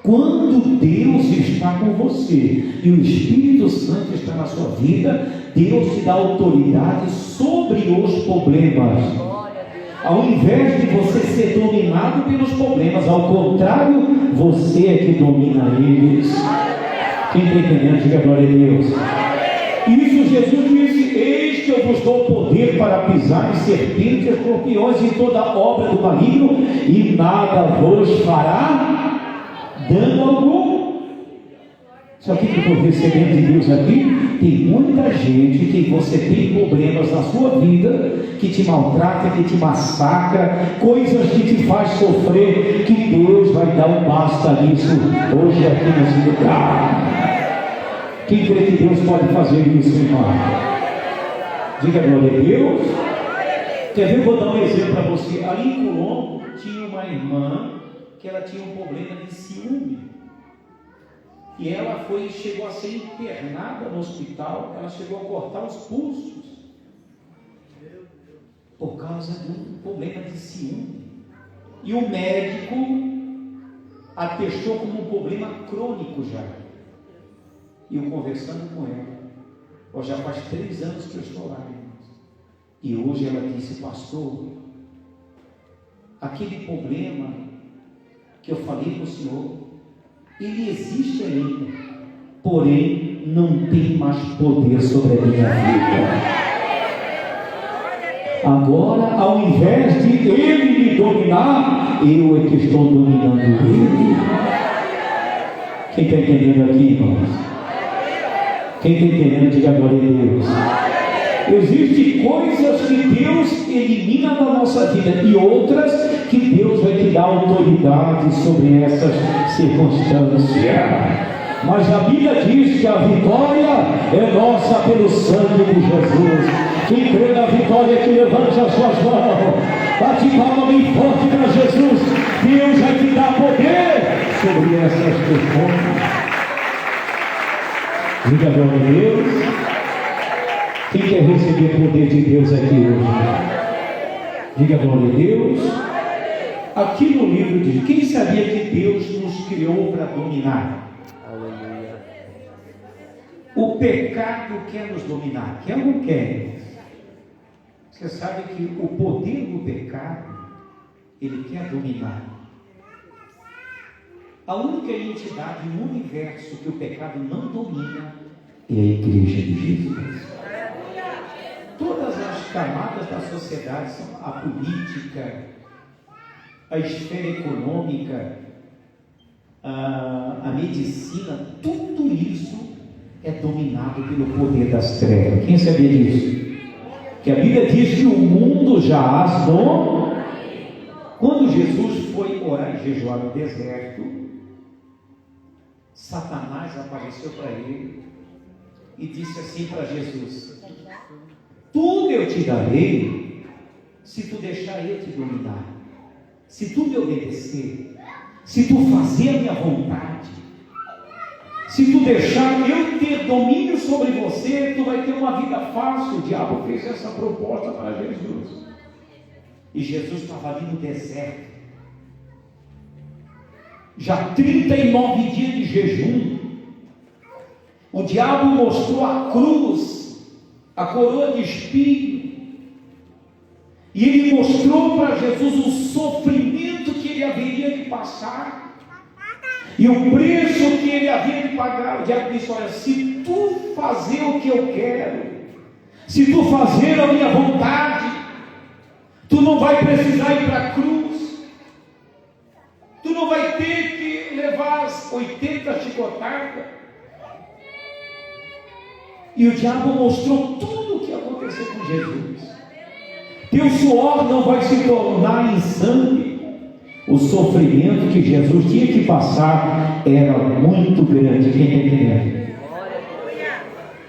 Quando Deus está com você e o Espírito Santo está na sua vida, Deus te dá autoridade sobre os problemas. Ao invés de você ser dominado pelos problemas, ao contrário, você é que domina eles. Quem está entendendo, diga glória a Deus. Isso Jesus disse: eis que eu vos dou poder para pisar em serpentes, escorpiões e toda obra do maligno, e nada vos fará dano algum. Sabe o que eu estou recebendo de Deus aqui? Tem muita gente que você tem problemas na sua vida, que te maltrata, que te massacra, coisas que te faz sofrer, que Deus vai dar um basta nisso hoje aqui nesse lugar. Quem crê que Deus pode fazer isso, irmão? Diga glória a Deus. Quer ver? Vou dar um exemplo para você. Ali em Colombo tinha uma irmã que ela tinha um problema de ciúme. E ela chegou a ser internada no hospital. Ela chegou a cortar os pulsos por causa de um problema de ciúme. E o médico atestou como um problema crônico já. E eu conversando com ela, já faz 3 anos que eu estou lá, irmãos. E hoje ela disse: pastor, aquele problema que eu falei para o senhor, ele existe ainda, porém não tem mais poder sobre a minha vida. Agora, ao invés de ele me dominar, eu é que estou dominando ele. Quem está entendendo aqui, irmãos? Quem está entendendo, diga glória a Deus. Existem coisas que Deus elimina da nossa vida e outras que Deus vai te dar autoridade sobre essas circunstâncias. Mas a Bíblia diz que a vitória é nossa pelo sangue de Jesus. Quem crê na vitória, que levante as suas mãos, bate palma bem forte para Jesus. Deus vai te dar poder sobre essas questões. Diga glória a Deus. Quem quer receber o poder de Deus aqui hoje? Diga glória a Deus. Aqui no livro diz: quem sabia que Deus nos criou para dominar? Aleluia. O pecado quer nos dominar, quer ou não quer? Você sabe que o poder do pecado, ele quer dominar. A única entidade no universo que o pecado não domina é a Igreja de Jesus. Todas as camadas da sociedade, são a política, a esfera econômica, a medicina, tudo isso é dominado pelo poder das trevas. Quem sabia disso? Que a Bíblia diz que o mundo já as domina. Quando Jesus foi orar e jejuar no deserto, Satanás apareceu para ele e disse assim para Jesus: tudo eu te darei se tu deixar eu te dominar, se tu me obedecer, se tu fazer a minha vontade, se tu deixar eu ter domínio sobre você, tu vai ter uma vida fácil. O diabo fez essa proposta para Jesus. E Jesus estava ali no deserto, já 39 dias de jejum. O diabo mostrou a cruz, a coroa de espinho, e ele mostrou para Jesus o sofrimento que ele haveria de passar e o preço que ele havia de pagar. O diabo disse: olha, se tu fazer o que eu quero, se tu fazer a minha vontade, tu não vai precisar ir para a cruz, tu não vai ter que levar as 80 chicotadas. E o diabo mostrou tudo o que aconteceu com Jesus. Teu suor não vai se tornar em sangue. O sofrimento que Jesus tinha que passar era muito grande. Quem está entendendo?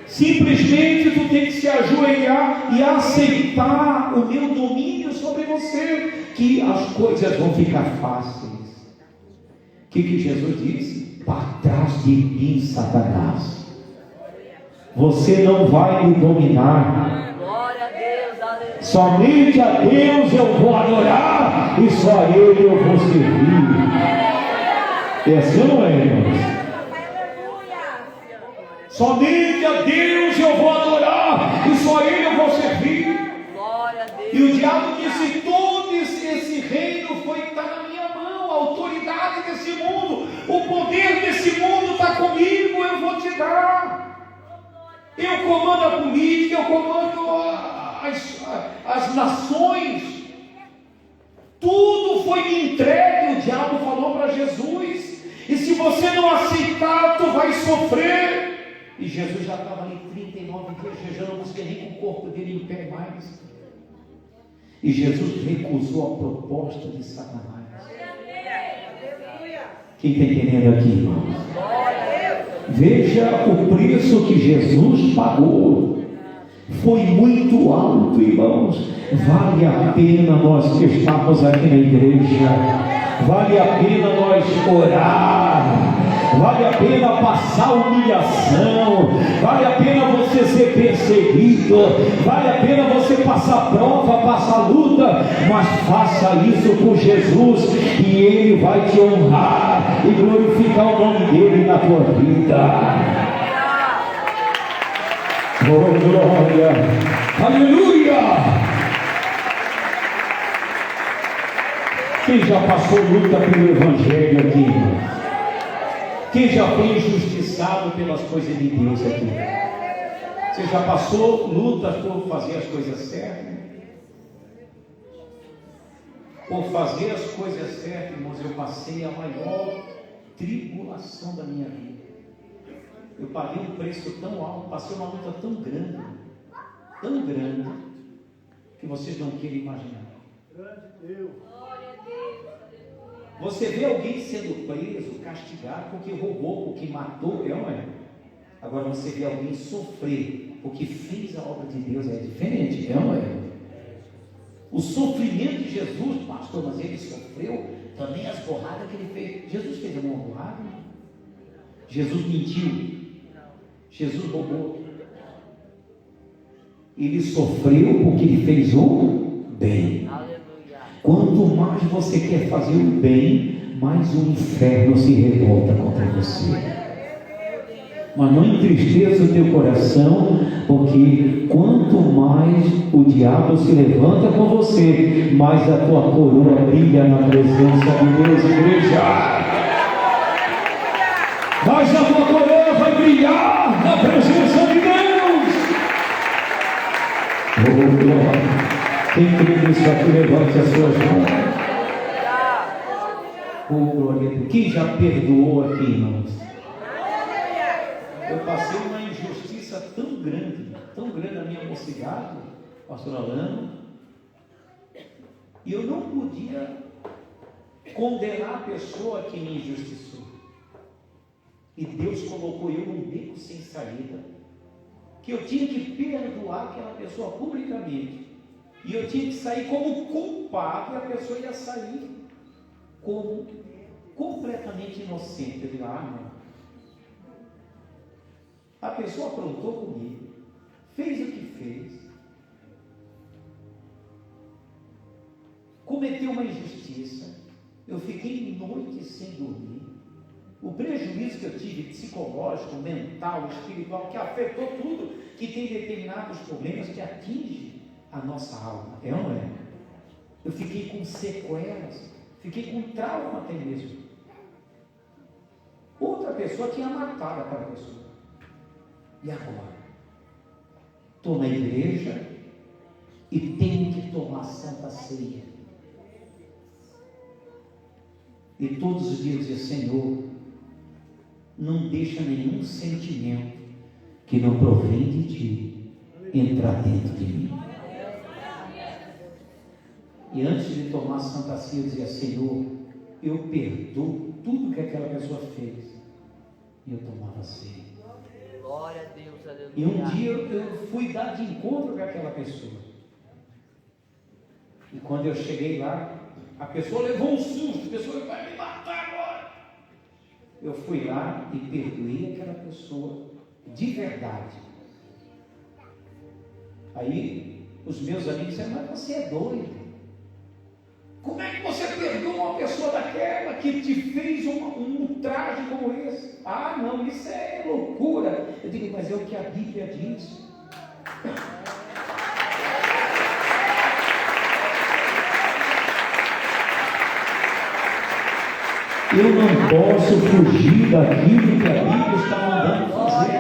Simplesmente tu tem que se ajoelhar e aceitar o meu domínio sobre você, que as coisas vão ficar fáceis. O que Jesus disse? Para trás de mim, Satanás. Você não vai me dominar. Glória a Deus, aleluia. Somente a Deus eu vou adorar e só a Ele eu vou servir. É assim, não é, irmãos? Somente a Deus eu vou adorar, e só Ele eu vou servir. Glória a Deus. E o diabo disse: todo esse reino está na minha mão, a autoridade desse mundo, o poder desse mundo está comigo, eu vou te dar. Eu comando a política, eu comando as nações. Tudo foi me entregue, o diabo falou para Jesus. E se você não aceitar, tu vai sofrer. E Jesus já estava ali 39 dias jejuando, não conseguia nem com o corpo dele em pé mais. E Jesus recusou a proposta de Satanás. Quem está entendendo aqui, irmãos? Veja o preço que Jesus pagou. Foi muito alto, irmãos. Vale a pena nós estarmos aqui na igreja. Vale a pena nós orar. Vale a pena passar humilhação. Vale a pena você ser perseguido. Vale a pena você passar prova, passar luta. Mas faça isso por Jesus, e Ele vai te honrar e glorificar o nome dEle na tua vida. Oh, glória! Aleluia! Quem já passou luta pelo Evangelho aqui? Quem já foi injustiçado pelas coisas de Deus aqui? Você já passou lutas por fazer as coisas certas? Por fazer as coisas certas, irmãos, eu passei a maior tribulação da minha vida. Eu paguei um preço tão alto, passei uma luta tão grande, que vocês não querem imaginar. Você vê alguém sendo preso, castigado, porque roubou, porque matou, não é? Agora você vê alguém sofrer, porque fez a obra de Deus, é diferente, não é? O sofrimento de Jesus, pastor, mas ele sofreu também as borradas que ele fez. Jesus fez uma borrada? Jesus mentiu. Jesus roubou. Ele sofreu porque ele fez o bem. Quanto mais você quer fazer o bem, mais o inferno se revolta contra você. Mas não entristeça o teu coração, porque quanto mais o diabo se levanta com você, mais a tua coroa brilha na presença de Deus, igreja. Mais a tua coroa vai brilhar na presença de Deus. Oh, glória. Quem crê nisso aqui, levante as suas mãos. Oh, glória a Deus. Quem já perdoou aqui, irmãos? Eu passei uma injustiça tão grande na minha mocidade, pastor Alano, e eu não podia condenar a pessoa que me injustiçou. E Deus colocou eu num beco sem saída, que eu tinha que perdoar aquela pessoa publicamente. E eu tinha que sair como culpado, e a pessoa ia sair como completamente inocente. Eu digo: ah, não. A pessoa aprontou comigo, fez o que fez, cometeu uma injustiça, eu fiquei noites sem dormir. O prejuízo que eu tive psicológico, mental, espiritual, que afetou tudo, que tem determinados problemas que atingem a nossa alma, é ou não é? Eu fiquei com sequelas, fiquei com trauma até mesmo. Outra pessoa tinha matado aquela pessoa. E agora? Estou na igreja e tenho que tomar Santa Ceia. E todos os dias dizer: Senhor, não deixa nenhum sentimento que não provém de Ti entrar dentro de mim. E antes de tomar Santa Ceia, eu dizia: Senhor, eu perdoo tudo que aquela pessoa fez. E eu tomava ceia. Glória a Deus, aleluia. E um dia eu fui dar de encontro com aquela pessoa. E quando eu cheguei lá, a pessoa levou um susto. A pessoa vai me matar agora. Eu fui lá e perdoei aquela pessoa de verdade. Aí os meus amigos disseram: mas você é doido. Como é que você perdoa uma pessoa daquela que te fez um ultraje como esse? Ah, não, isso é loucura. Eu digo, mas é o que a Bíblia diz. Eu não posso fugir daquilo que a Bíblia está mandando fazer.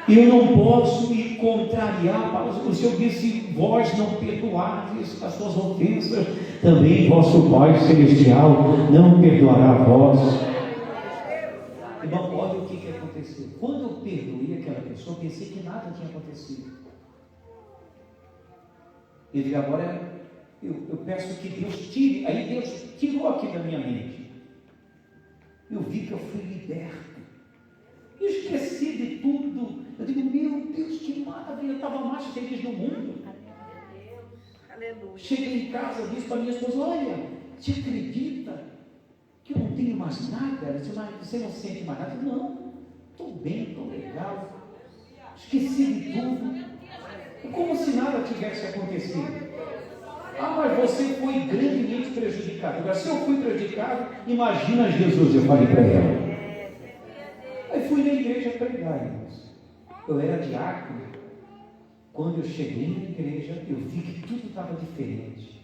Eu não posso ir contrariar. O Senhor disse: vós não perdoardes as suas ofensas, também vosso Pai Celestial não perdoará a vós. Irmão, olha o que aconteceu. Quando eu perdoei aquela pessoa, pensei que nada tinha acontecido. Eu digo, agora eu peço que Deus tire. Aí Deus tirou aqui da minha mente. Eu vi que eu fui liberto. Eu esqueci de tudo. Eu digo, meu Deus, que maravilha. Eu estava mais feliz do mundo. Cheguei em casa, disse para minha esposa: olha, te acredita que eu não tenho mais nada? Ela disse: mas você não sente mais nada? Não, estou bem, estou legal. Esqueci de tudo. Como se nada tivesse acontecido. Ah, mas você foi grandemente prejudicado. Agora, se eu fui prejudicado, imagina Jesus. Eu falei para ela. Aí fui na igreja pregar, irmãos. Eu era diácono. Quando eu cheguei na igreja, eu vi que tudo estava diferente.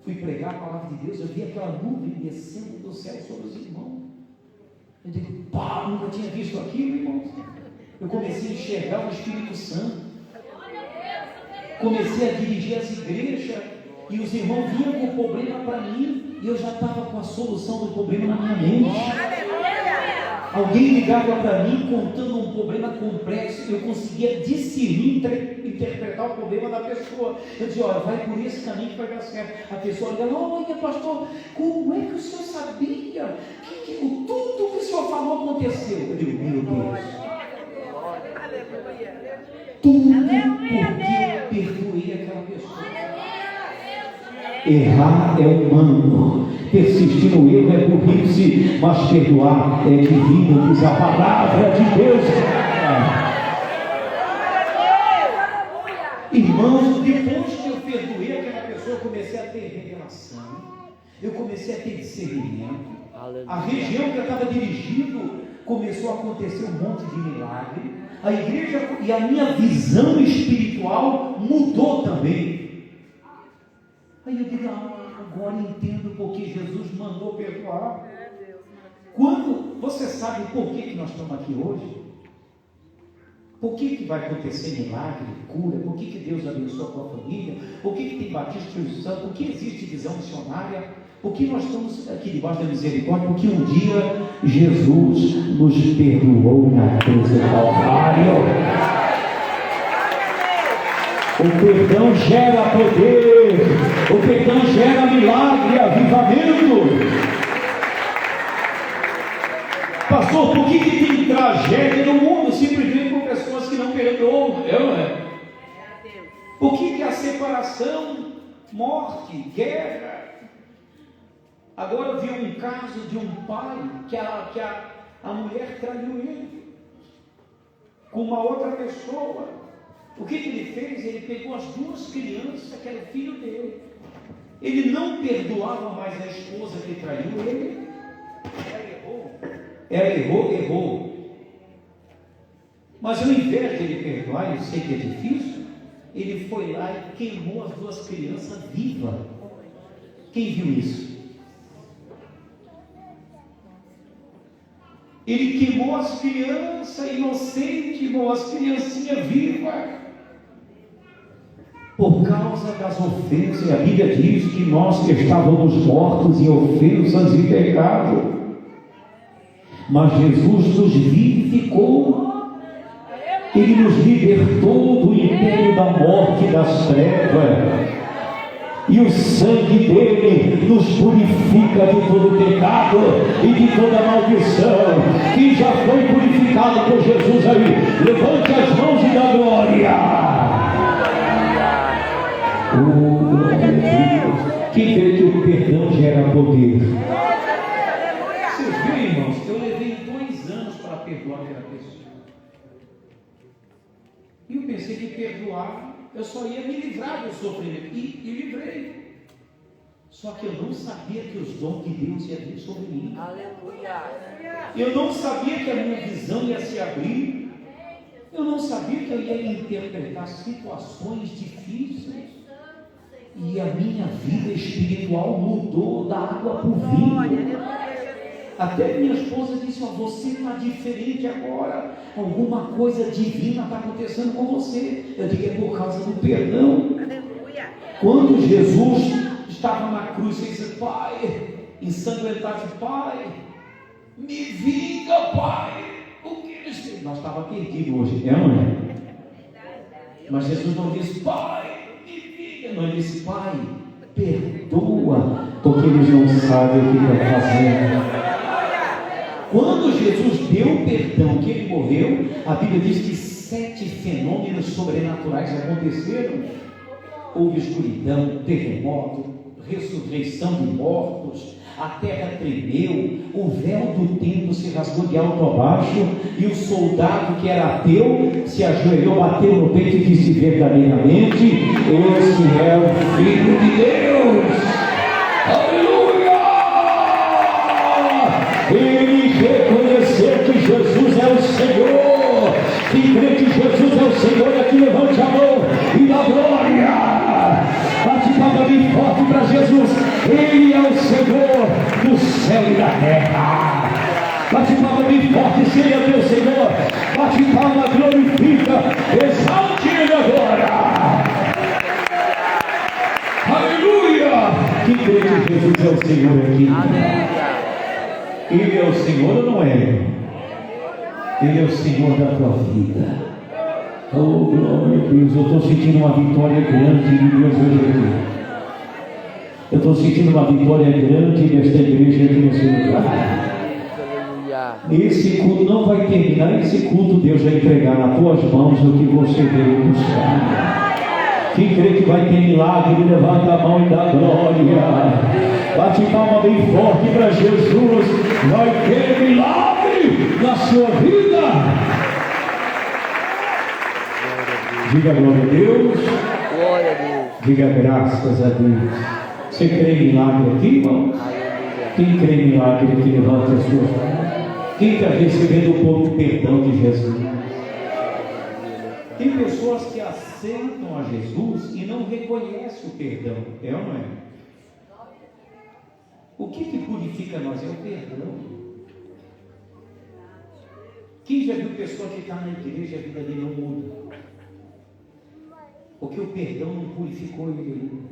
Fui pregar a palavra de Deus, eu vi aquela nuvem descendo do céu sobre os irmãos. Eu digo, pá, nunca tinha visto aquilo, irmãos. Eu comecei a enxergar o Espírito Santo. Comecei a dirigir as igrejas. E os irmãos vinham com o problema para mim. E eu já estava com a solução do problema na minha mente. Alguém ligava para mim contando um problema complexo. Eu conseguia discernir, interpretar o problema da pessoa. Eu dizia: olha, vai por esse caminho que vai dar certo. A pessoa olha: olha, pastor, como é que o senhor sabia que tudo que o senhor falou aconteceu? Eu digo: meu Deus, tudo porque eu perdoei aquela pessoa. Errar é humano, persistir no erro é burrice, mas perdoar é divino, diz a palavra de Deus. Irmãos, depois que eu perdoei aquela pessoa, eu comecei a ter revelação, eu comecei a ter discernimento. A região que eu estava dirigindo começou a acontecer um monte de milagre. A igreja e a minha visão espiritual mudou também. Aí eu digo: agora entendo porque Jesus mandou perdoar. Quando você sabe por que nós estamos aqui hoje, por que vai acontecer milagre, cura, por que Deus abençoa a tua família, por que tem batismo do Espírito Santo, por que existe visão missionária, por que nós estamos aqui debaixo da misericórdia? Porque um dia Jesus nos perdoou na cruz do Calvário. O perdão gera poder, o perdão gera milagre, avivamento. Pastor, por que tem tragédia no mundo simplesmente por pessoas que não perdoam? Não é? Por que a separação, morte, guerra? Agora eu vi um caso de um pai que a mulher traiu ele com uma outra pessoa. O que ele fez? Ele pegou as duas crianças, que era o filho dele. Ele não perdoava mais a esposa que traiu ele. Ela errou. Mas ao invés de ele perdoar, eu sei que é difícil, ele foi lá e queimou as duas crianças vivas. Quem viu isso? Ele queimou as crianças inocentes, queimou as criancinhas vivas. Por causa das ofensas, a Bíblia diz que nós estávamos mortos em ofensas e pecado, mas Jesus nos vivificou, Ele nos libertou do império da morte e das trevas, e o sangue dele nos purifica de todo pecado e de toda maldição. Quem já foi purificado por Jesus aí, levante as mãos e dá glória. Quem vê que o perdão gera poder? Vocês viram, irmãos? Eu levei 2 anos para perdoar aquela pessoa. E eu pensei que perdoar eu só ia me livrar do sofrimento. E livrei. Só que eu não sabia que os dons de Deus iam vir sobre mim. Aleluia. Eu não sabia que a minha visão ia se abrir. Eu não sabia que eu ia interpretar situações difíceis. E a minha vida espiritual mudou da água para o vinho. Até minha esposa disse: você está diferente agora. Alguma coisa divina está acontecendo com você. Eu digo: é por causa do perdão. Quando Jesus estava na cruz, ele disse: Pai, ensanguentado, Pai, me vinga, Pai. O que eles fez? Nós estávamos perdidos hoje, não é? Mas Jesus não disse: Pai, me vinga. Não, ele disse: Pai, perdoa, porque eles não sabem o que estão fazendo. Quando Jesus deu perdão, que ele morreu, a Bíblia diz que 7 fenômenos sobrenaturais aconteceram. Houve escuridão, terremoto, ressurreição de mortos, a terra tremeu, o véu do templo se rasgou de alto a baixo, e o soldado que era ateu se ajoelhou, bateu no peito e disse: verdadeiramente, esse é o Filho de Deus. Aleluia! Ele reconheceu que Jesus é o Senhor. Quem crê que Jesus é o Senhor, aqui levante a mão e dá glória. Bate palma bem forte para Jesus. Ele é o Senhor do céu e da terra. Bate palma bem forte, se Ele é teu Senhor. Bate palma, glorifica, exalte Ele agora. Aleluia! Quem crê que Jesus é o Senhor aqui? Ele é o Senhor ou não é? Ele é o Senhor da tua vida. Oh, glória a Deus. Eu estou sentindo uma vitória grande de Deus hoje aqui. Eu estou sentindo uma vitória grande desta igreja aqui nesse lugar. Esse culto não vai terminar. Esse culto Deus vai entregar nas tuas mãos o que você veio buscar. Quem crê que vai ter milagre, levanta a mão e dá glória. Bate palma bem forte para Jesus. Vai ter milagre na sua vida. Diga glória a Deus. Glória a Deus. Diga graças a Deus. Você crê em milagre aqui, irmão? Quem crê em milagre aqui, levanta as suas mãos. Quem está recebendo o perdão de Jesus? Tem pessoas que aceitam a Jesus e não reconhecem o perdão. É ou não é? O que purifica nós é o perdão. Quem já viu pessoa que está na igreja e a vida dele não muda? Porque o perdão não purificou ele.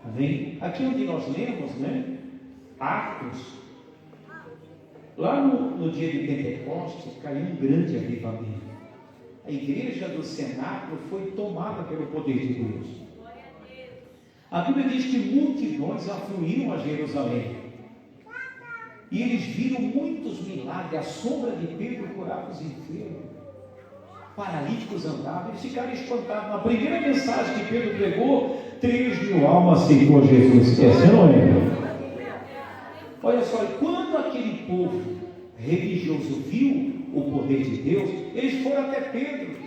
Amém? Aqui onde nós lemos, né? Atos. Lá no dia de Pentecostes caiu um grande avivamento. A igreja do cenáculo foi tomada pelo poder de Deus. A Bíblia diz que multidões afluíram a Jerusalém. E eles viram muitos milagres. A sombra de Pedro curava os enfermos. Paralíticos andavam. Eles ficaram espantados. Na primeira mensagem que Pedro pregou, 3.000 almas aceitou a Jesus. Essa não é? Olha só, e quando aquele povo religioso viu o poder de Deus, eles foram até Pedro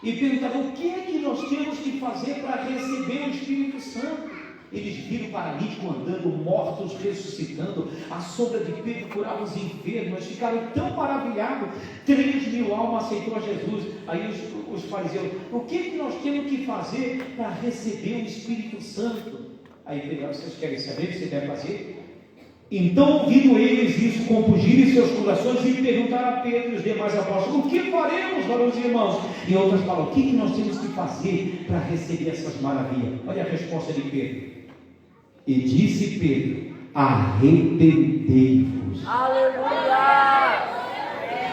e perguntaram: o que é que nós temos que fazer para receber o Espírito Santo? Eles viram paralíticos andando, mortos ressuscitando, a sombra de Pedro curava os enfermos. Eles ficaram tão maravilhados. 3.000 almas aceitou a Jesus. Aí os fariseus: o que é que nós temos que fazer para receber o Espírito Santo? Aí Pedro: vocês querem saber o que você deve fazer? Então, ouvindo eles isso, compungiram seus corações e perguntaram a Pedro e os demais apóstolos: o que faremos, varões e irmãos? E outras falam: o que nós temos que fazer para receber essas maravilhas? Olha a resposta de Pedro. E disse Pedro: arrependei-vos. Aleluia!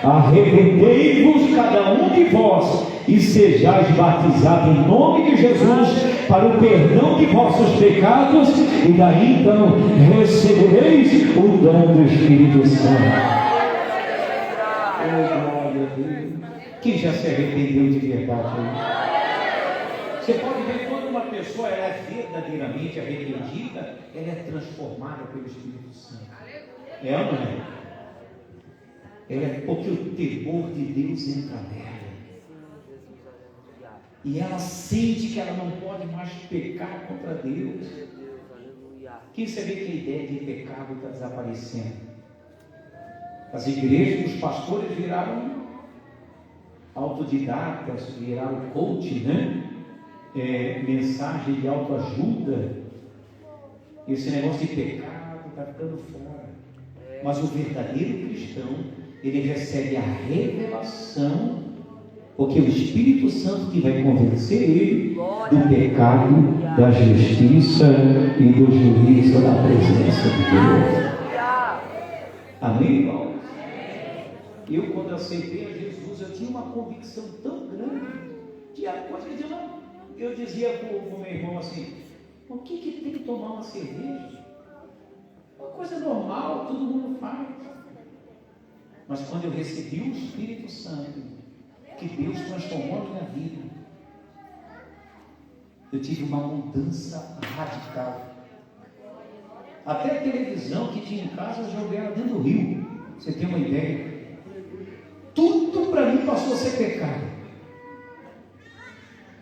Arrependei-vos cada um de vós e sejais batizados em nome de Jesus para o perdão de vossos pecados, e daí então recebereis o dom do Espírito Santo. Oh, glória a Deus. Quem já se arrependeu de verdade? Você pode ver, quando uma pessoa ela é verdadeiramente arrependida, ela é transformada pelo Espírito Santo. É ou não é? Ela é porque o temor de Deus entra nela. E ela sente que ela não pode mais pecar contra Deus. Quem sabe que a ideia de pecado está desaparecendo? As igrejas, os pastores viraram autodidatas, viraram coach, né? Mensagem de autoajuda. Esse negócio de pecado está ficando fora. Mas o verdadeiro cristão, ele recebe a revelação, porque é o Espírito Santo que vai convencer ele do pecado, da justiça e do juízo da presença de Deus. Amém, irmão? Eu, quando aceitei a Jesus, eu tinha uma convicção tão grande. Tinha coisa que eu dizia para o meu irmão assim: o que tem que tomar uma cerveja? Uma coisa normal, todo mundo faz. Mas quando eu recebi o Espírito Santo, que Deus transformou a minha vida, eu tive uma mudança radical. Até a televisão que tinha em casa, eu joguei ela dentro do rio. Você tem uma ideia? Tudo para mim passou a ser pecado.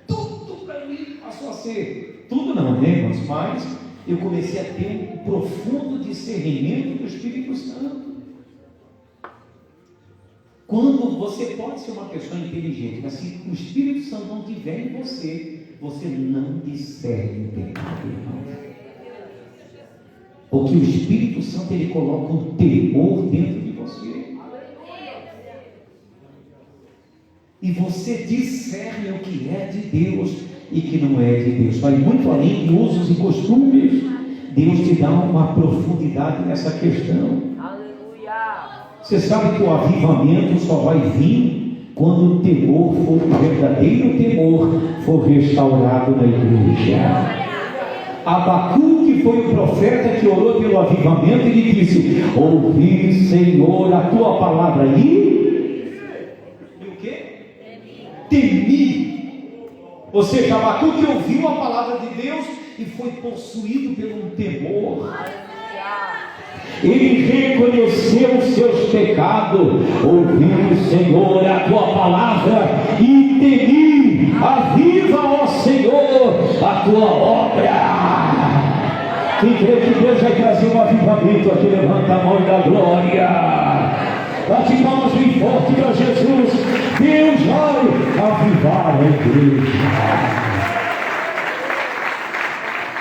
Tudo para mim passou a ser. Tudo não, né, irmãos? Mas eu comecei a ter um profundo discernimento do Espírito Santo. Quando você pode ser uma pessoa inteligente, mas se o Espírito Santo não estiver em você, você não discerne o pecado, irmão. Porque o Espírito Santo, ele coloca um temor dentro de você. E você discerne o que é de Deus e que não é de Deus. Vai muito além de usos e costumes. Deus te dá uma profundidade nessa questão. Você sabe que o avivamento só vai vir quando o temor for, o verdadeiro temor for restaurado na igreja. Abacuque foi o profeta que orou pelo avivamento. Ele disse: ouvi, Senhor, a tua palavra. E o quê? Temi. Ou seja, Abacuque ouviu a palavra de Deus e foi possuído pelo temor. Ele reconheceu os seus pecados. Ouviu, Senhor, a tua palavra e temi. Aviva, ó Senhor, a tua obra. Quem crê que Deus vai trazer um avivamento aqui, levanta a mão da glória. Bate palmas bem forte para Jesus. Deus vai avivar a igreja.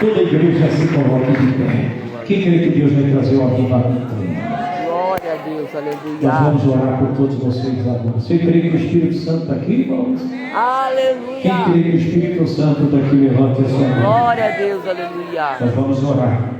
Toda a igreja se coloca de pé. Quem crê que Deus vai trazer o avivamento? Glória a Deus, aleluia. Nós vamos orar por todos vocês agora. Você crê que o Espírito Santo está aqui, irmãos? Aleluia. Quem crê que o Espírito Santo está aqui, levante a sua mão. Glória a Deus, aleluia. Nós vamos orar.